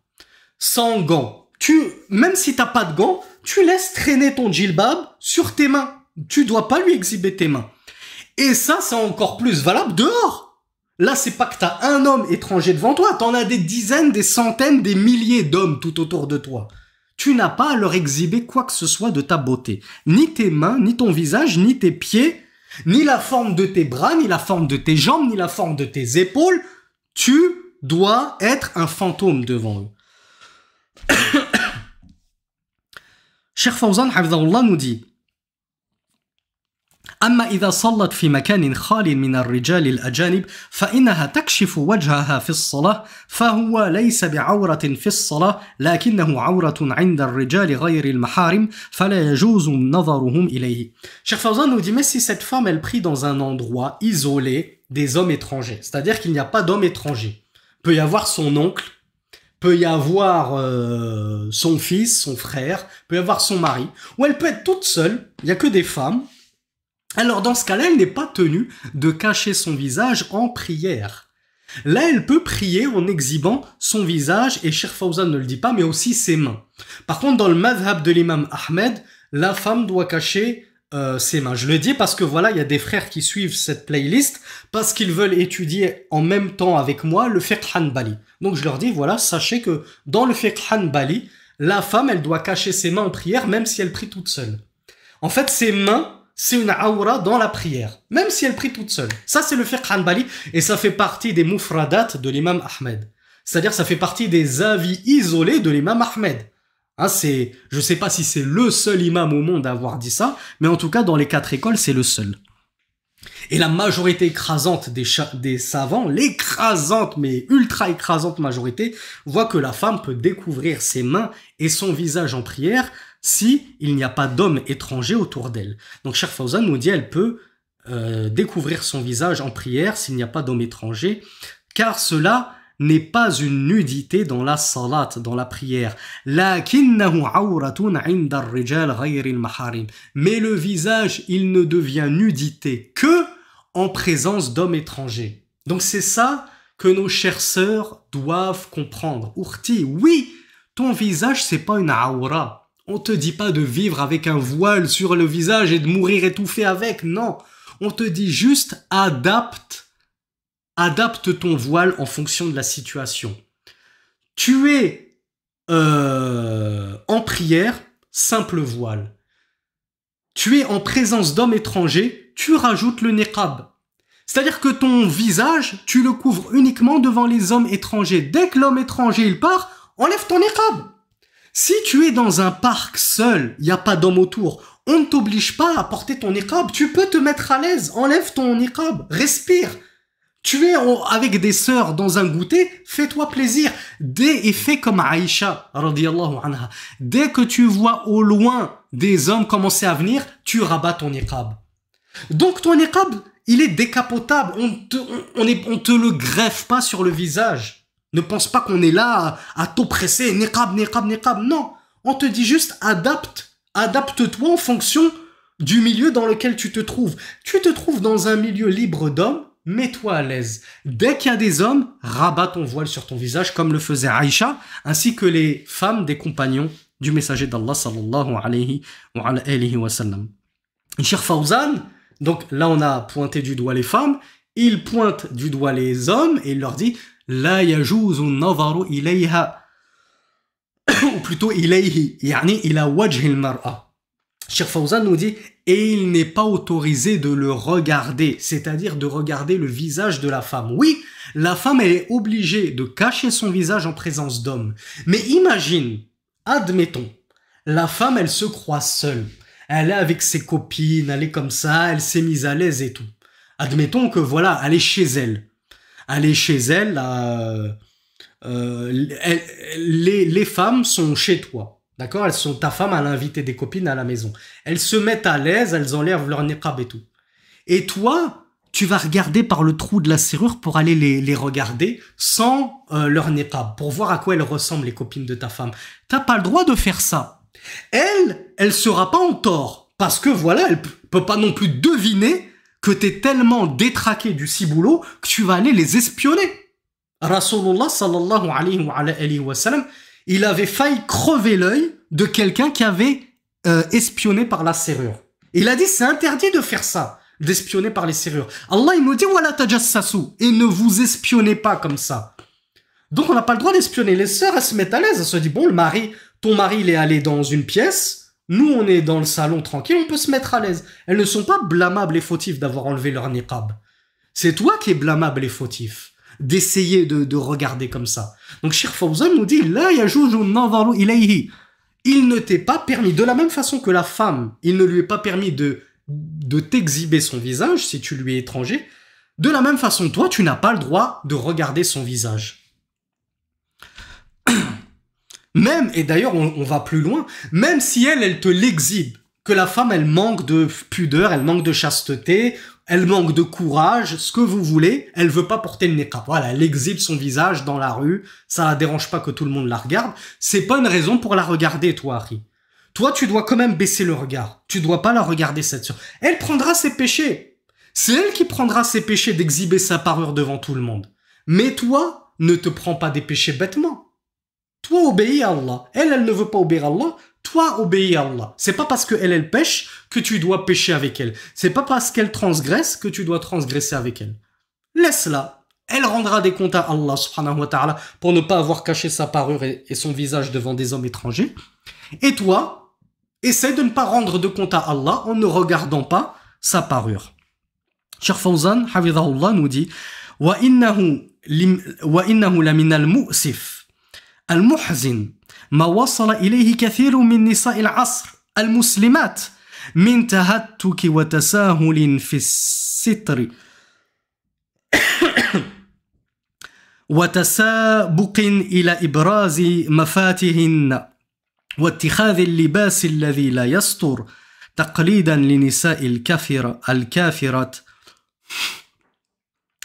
sans gants. Même si t'as pas de gants, tu laisses traîner ton djilbab sur tes mains. Tu dois pas lui exhiber tes mains. Et ça, c'est encore plus valable dehors. Là, c'est pas que t'as un homme étranger devant toi, t'en as des dizaines, des centaines, des milliers d'hommes tout autour de toi. Tu n'as pas à leur exhiber quoi que ce soit de ta beauté. Ni tes mains, ni ton visage, ni tes pieds, ni la forme de tes bras, ni la forme de tes jambes, ni la forme de tes épaules. Tu dois être un fantôme devant eux. Cheikh Fawzan, hafidhahullah, nous dit أما إذا صلت في مكان خال من الرجال الأجانب فإنها تكشف وجهها في الصلاة فهو ليس بعورة في الصلاة لكنه عورة عند الرجال غير المحارم فلا يجوز نظرهم إليه. Cheikh Fawzan nous dit, mais si cette femme elle prie dans un endroit isolé des hommes étrangers, c'est-à-dire qu'il n'y a pas d'hommes étrangers, peut y avoir son oncle, peut y avoir son fils, son frère, peut y avoir son mari, ou elle peut être toute seule, il n'y a que des femmes. Alors dans ce cas-là, elle n'est pas tenue de cacher son visage en prière. Là, elle peut prier en exhibant son visage, et Cheikh Fawzan ne le dit pas, mais aussi ses mains. Par contre, dans le madhab de l'imam Ahmed, la femme doit cacher ses mains. Je le dis parce que voilà, il y a des frères qui suivent cette playlist parce qu'ils veulent étudier en même temps avec moi le fiqh hanbali. Donc je leur dis, voilà, sachez que dans le fiqh hanbali, la femme, elle doit cacher ses mains en prière, même si elle prie toute seule. En fait, ses mains, c'est une aura dans la prière, même si elle prie toute seule. Ça, c'est le fiqh hanbali, et ça fait partie des mufradat de l'imam Ahmed. C'est-à-dire, ça fait partie des avis isolés de l'imam Ahmed. Hein, je sais pas si c'est le seul imam au monde à avoir dit ça, mais en tout cas, dans les 4 écoles, c'est le seul. Et la majorité écrasante des savants, l'écrasante, mais ultra écrasante majorité, voit que la femme peut découvrir ses mains et son visage en prière, si il n'y a pas d'homme étranger autour d'elle. Donc Cheikh Fawzan nous dit, elle peut découvrir son visage en prière s'il n'y a pas d'homme étranger, car cela n'est pas une nudité dans la salat, dans la prière. Mais le visage, il ne devient nudité que en présence d'hommes étrangers. Donc c'est ça que nos chères sœurs doivent comprendre. Ourti, oui, ton visage, c'est pas une aura. On te dit pas de vivre avec un voile sur le visage et de mourir étouffé avec, non. On te dit juste adapte ton voile en fonction de la situation. Tu es en prière, simple voile. Tu es en présence d'hommes étrangers, tu rajoutes le niqab. C'est-à-dire que ton visage, tu le couvres uniquement devant les hommes étrangers. Dès que l'homme étranger il part, enlève ton niqab. Si tu es dans un parc seul, il n'y a pas d'homme autour, on ne t'oblige pas à porter ton niqab, tu peux te mettre à l'aise, enlève ton niqab, respire. Tu es avec des sœurs dans un goûter, fais-toi plaisir. Et fais comme Aïcha, radiyallahu anha. Dès que tu vois au loin des hommes commencer à venir, tu rabats ton niqab. Donc ton niqab, il est décapotable, on te le greffe pas sur le visage. Ne pense pas qu'on est là à t'oppresser, niqab, niqab, niqab. Non, on te dit juste adapte-toi en fonction du milieu dans lequel tu te trouves. Tu te trouves dans un milieu libre d'hommes, mets-toi à l'aise. Dès qu'il y a des hommes, rabats ton voile sur ton visage, comme le faisait Aïcha, ainsi que les femmes des compagnons du messager d'Allah, sallallahu alayhi wa sallam. Cheikh Fawzan, donc là on a pointé du doigt les femmes, il pointe du doigt les hommes et il leur dit La yajuzu navaru ilayha, ou plutôt ilayhi, yani ila wajhi al-mar'a. Cheikh Fawzan nous dit et il n'est pas autorisé de le regarder, c'est-à-dire de regarder le visage de la femme. Oui, la femme elle est obligée de cacher son visage en présence d'hommes. Mais imagine, admettons, la femme elle se croit seule. Elle est avec ses copines, elle est comme ça, elle s'est mise à l'aise et tout. Admettons que voilà, elle est chez elle. Elle est chez elle, les femmes sont chez toi. D'accord? Ta femme, elle a invité des copines à la maison. Elles se mettent à l'aise, elles enlèvent leur niqab et tout. Et toi, tu vas regarder par le trou de la serrure pour aller les regarder sans leur niqab, pour voir à quoi elles ressemblent, les copines de ta femme. T'as pas le droit de faire ça. Elle sera pas en tort. Parce que voilà, elle peut pas non plus deviner que t'es tellement détraqué du ciboulot que tu vas aller les espionner. Rasulullah sallallahu alayhi wa sallam, il avait failli crever l'œil de quelqu'un qui avait espionné par la serrure. Il a dit c'est interdit de faire ça, d'espionner par les serrures. Allah il nous dit wala tajassasu, et ne vous espionnez pas comme ça. Donc on n'a pas le droit d'espionner. Les sœurs elles se mettent à l'aise, elles se disent bon ton mari il est allé dans une pièce, nous on est dans le salon tranquille, on peut se mettre à l'aise. Elles ne sont pas blâmables et fautifs d'avoir enlevé leur niqab. C'est toi qui es blâmable et fautif d'essayer de regarder comme ça. Donc Cheikh Fawzan nous dit la yajuzu navaru ilayhi. Il ne t'est pas permis, de la même façon que la femme, il ne lui est pas permis de t'exhiber son visage si tu lui es étranger, de la même façon toi tu n'as pas le droit de regarder son visage. Même, et d'ailleurs on va plus loin, même si elle te l'exhibe, que la femme elle manque de pudeur, elle manque de chasteté, elle manque de courage, ce que vous voulez, elle veut pas porter le niqab. Voilà, elle exhibe son visage dans la rue, ça la dérange pas que tout le monde la regarde, c'est pas une raison pour la regarder toi Harry. Toi tu dois quand même baisser le regard, tu dois pas la regarder cette sœur. Elle prendra ses péchés, c'est elle qui prendra ses péchés d'exhiber sa parure devant tout le monde. Mais toi, ne te prends pas des péchés bêtement. Toi, obéis à Allah. Elle ne veut pas obéir à Allah. Toi, obéis à Allah. C'est pas parce qu'elle pêche que tu dois pécher avec elle. C'est pas parce qu'elle transgresse que tu dois transgresser avec elle. Laisse-la. Elle rendra des comptes à Allah, subhanahu wa ta'ala, pour ne pas avoir caché sa parure et son visage devant des hommes étrangers. Et toi, essaie de ne pas rendre de compte à Allah en ne regardant pas sa parure. Cheikh Fawzan, hafidhahullah, nous dit « Wa innahu lamina al-mu'sif » المحزن ما وصل إليه كثير من نساء العصر المسلمات من تهتك وتساهل في الستر وتسابق إلى إبراز مفاتهن واتخاذ اللباس الذي لا يستر تقليدا لنساء الكافرات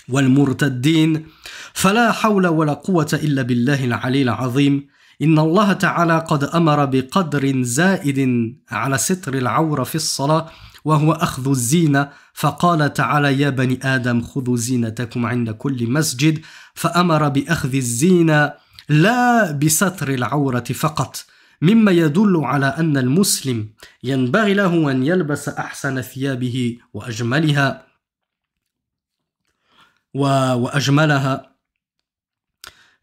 والمرتدين فلا حول ولا قوة إلا بالله العلي العظيم إن الله تعالى قد أمر بقدر زائد على ستر العورة في الصلاة وهو أخذ الزينة فقال تعالى يا بني آدم خذوا زينتكم عند كل مسجد فأمر بأخذ الزينة لا بستر العورة فقط مما يدل على أن المسلم ينبغي له أن يلبس أحسن ثيابه وأجملها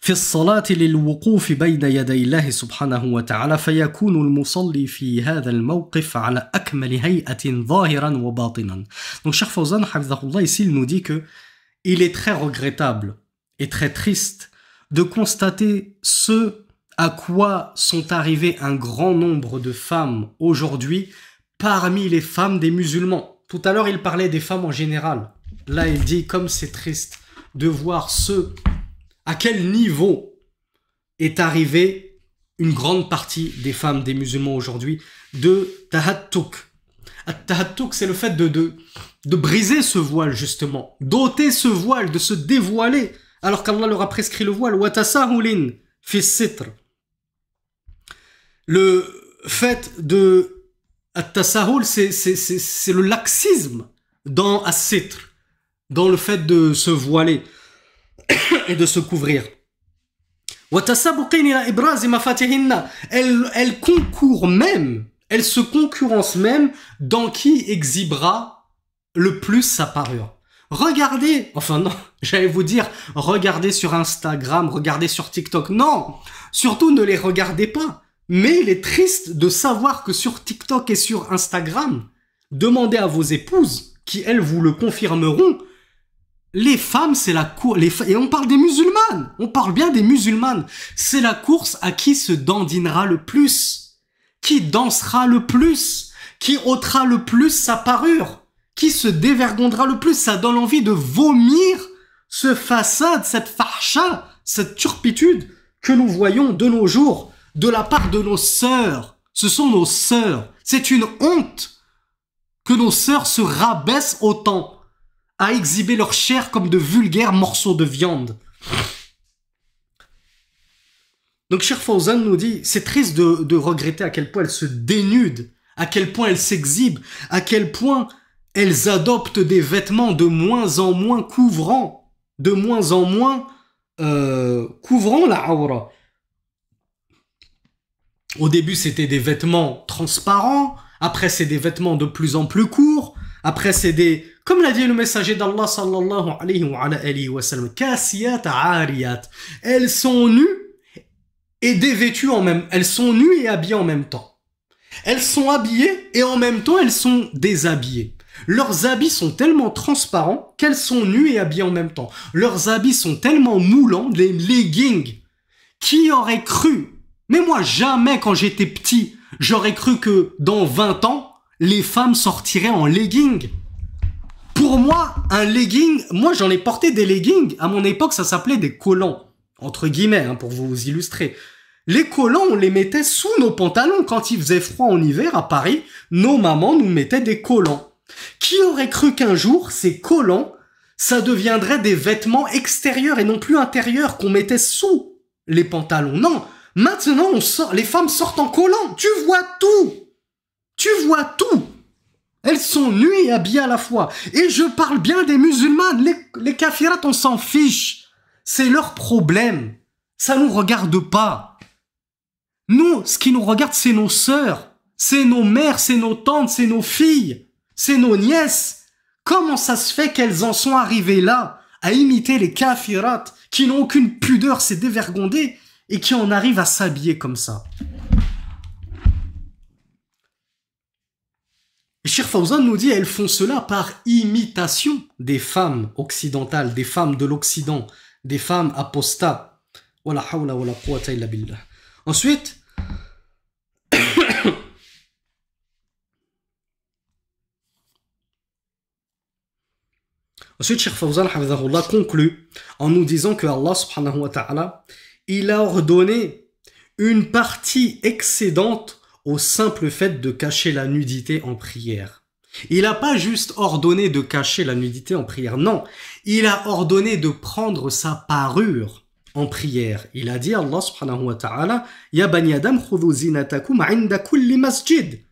في الصلاة للوقوف بين يدي الله سبحانه وتعالى فيكون المصلي في هذا الموقف على أكمل هيئة ظاهرا وباطنا. Donc Cheikh Fawzan, hafidhahullah, ici il nous dit que il est très regrettable et très triste de constater ce à quoi sont arrivés un grand nombre de femmes aujourd'hui parmi les femmes des musulmans. Tout à l'heure il parlait des femmes en général. Là il dit comme c'est triste de voir à quel niveau est arrivée une grande partie des femmes des musulmans aujourd'hui de tahattuk. Tahattuk, c'est le fait de briser ce voile, justement, d'ôter ce voile, de se dévoiler, alors qu'Allah leur a prescrit le voile. Wa tasahulin fi sitr. Le fait at-tasahul, c'est le laxisme dans as-sitr. dans le fait de se voiler et de se couvrir. Elle concourt même, elle se concurrence même dans qui exhibera le plus sa parure. Regardez, enfin non, j'allais vous dire, regardez sur Instagram, regardez sur TikTok. Non, surtout ne les regardez pas. Mais il est triste de savoir que sur TikTok et sur Instagram, demandez à vos épouses, qui elles vous le confirmeront, les femmes, c'est la course, et on parle des musulmanes, on parle bien des musulmanes, c'est la course à qui se dandinera le plus, qui dansera le plus, qui ôtera le plus sa parure, qui se dévergondera le plus. Ça donne envie de vomir ce façade, cette fahsha, cette turpitude que nous voyons de nos jours de la part de nos sœurs. Ce sont nos sœurs. C'est une honte que nos sœurs se rabaissent autant à exhiber leur chair comme de vulgaires morceaux de viande. Donc Cheikh Fawzan nous dit, c'est triste de regretter à quel point elles se dénudent, à quel point elles s'exhibent, à quel point elles adoptent des vêtements de moins en moins couvrants, de moins en moins couvrant la aura. Au début, c'était des vêtements transparents, après c'est des vêtements de plus en plus courts, après c'est des, comme l'a dit le messager d'Allah sallallahu alayhi wa sallam, kasiyat ariyat. Elles sont nues et dévêtues en même, elles sont nues et habillées en même temps. Elles sont habillées et en même temps elles sont déshabillées. Leurs habits sont tellement transparents qu'elles sont nues et habillées en même temps. Leurs habits sont tellement moulants, les leggings. Qui aurait cru? Mais moi, jamais quand j'étais petit, j'aurais cru que dans 20 ans, les femmes sortiraient en leggings. Pour moi, un legging, moi j'en ai porté des leggings. À mon époque, ça s'appelait des collants. Entre guillemets, hein, pour vous illustrer. Les collants, on les mettait sous nos pantalons. Quand il faisait froid en hiver à Paris, nos mamans nous mettaient des collants. Qui aurait cru qu'un jour, ces collants, ça deviendrait des vêtements extérieurs et non plus intérieurs qu'on mettait sous les pantalons? Non, maintenant, on sort, les femmes sortent en collants. Tu vois tout. Tu vois tout. Elles sont nues et habillées à la fois. Et je parle bien des musulmanes. Les kafirats, on s'en fiche. C'est leur problème. Ça nous regarde pas. Nous, ce qui nous regarde, c'est nos sœurs. C'est nos mères, c'est nos tantes, c'est nos filles. C'est nos nièces. Comment ça se fait qu'elles en sont arrivées là, à imiter les kafirats, qui n'ont aucune pudeur, c'est dévergondé, et qui en arrivent à s'habiller comme ça? Et Cheikh Fawzan nous dit, elles font cela par imitation des femmes occidentales, des femmes de l'Occident, des femmes apostats. Wala hawla wala quwwata illa billah. Ensuite, Cheikh Fawzan hafidhahullah conclut en nous disant que Allah subhanahu wa ta'ala, il a ordonné une partie excédente au simple fait de cacher la nudité en prière. Il n'a pas juste ordonné de cacher la nudité en prière, non. Il a ordonné de prendre sa parure en prière. Il a dit, Allah subhanahu wa ta'ala, Ya bani Adam, khudhu zinatakum 'inda kulli masjid.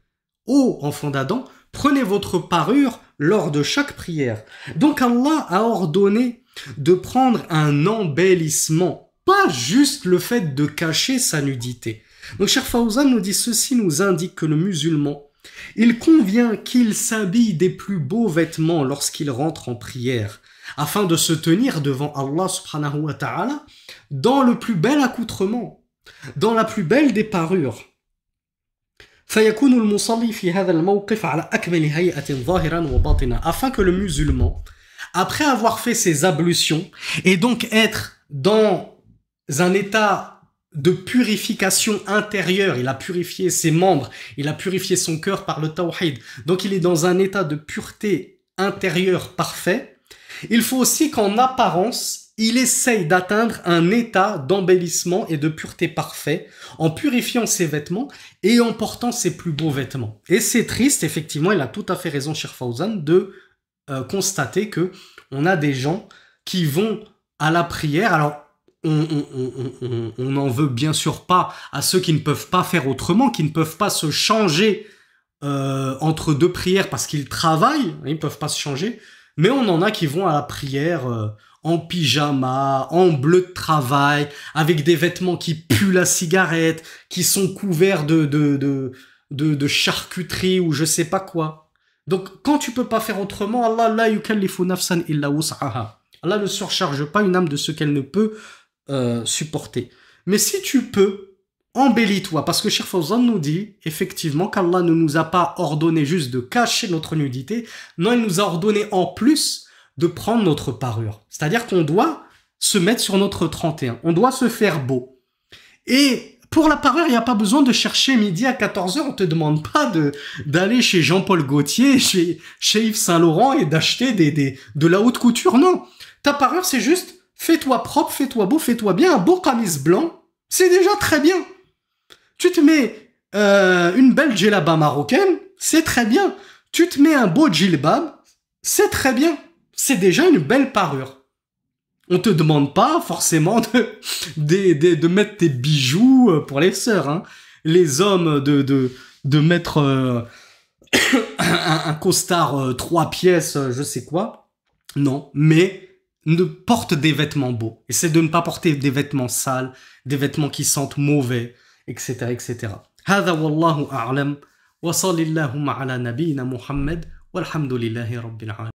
Ô enfants d'Adam, prenez votre parure lors de chaque prière. Donc Allah a ordonné de prendre un embellissement, pas juste le fait de cacher sa nudité. Donc Cheikh Fawzan nous dit, ceci nous indique que le musulman, il convient qu'il s'habille des plus beaux vêtements lorsqu'il rentre en prière, afin de se tenir devant Allah subhanahu wa ta'ala dans le plus bel accoutrement, dans la plus belle des parures. Afin que le musulman, après avoir fait ses ablutions, et donc être dans un état de purification intérieure, il a purifié ses membres, il a purifié son cœur par le tawhid, donc il est dans un état de pureté intérieure parfait. Il faut aussi qu'en apparence, il essaye d'atteindre un état d'embellissement et de pureté parfait en purifiant ses vêtements et en portant ses plus beaux vêtements. Et c'est triste, effectivement, il a tout à fait raison, Cheikh Fawzan, de constater que on a des gens qui vont à la prière. Alors, on n'en veut bien sûr pas à ceux qui ne peuvent pas faire autrement, qui ne peuvent pas se changer entre deux prières parce qu'ils travaillent, ils ne peuvent pas se changer. Mais on en a qui vont à la prière en pyjama, en bleu de travail, avec des vêtements qui puent la cigarette, qui sont couverts de charcuterie ou je sais pas quoi. Donc, quand tu peux pas faire autrement, Allah la yukallifu nafsan illa wus'aha. Allah ne surcharge pas une âme de ce qu'elle ne peut supporter. Mais si tu peux, embellis-toi, parce que Cheikh Fawzan nous dit effectivement qu'Allah ne nous a pas ordonné juste de cacher notre nudité, non, il nous a ordonné en plus de prendre notre parure. C'est-à-dire qu'on doit se mettre sur notre 31, on doit se faire beau. Et pour la parure, il n'y a pas besoin de chercher midi à 14h, on te demande pas d'aller chez Jean-Paul Gaultier, chez Yves Saint-Laurent et d'acheter de la haute couture, non. Ta parure, c'est juste, fais-toi propre, fais-toi beau, fais-toi bien, un beau camis blanc, c'est déjà très bien. Tu te mets une belle djellaba marocaine, c'est très bien. Tu te mets un beau djilbab, c'est très bien. C'est déjà une belle parure. On te demande pas forcément de mettre tes bijoux pour les sœurs. Hein. Les hommes de mettre un costard 3 pièces, je sais quoi. Non, mais ne porte des vêtements beaux. Essaie de ne pas porter des vêtements sales, des vêtements qui sentent mauvais, etc. etc. هذا والله أعلم وصلى اللهم على نبينا محمد والحمد لله رب العالمين.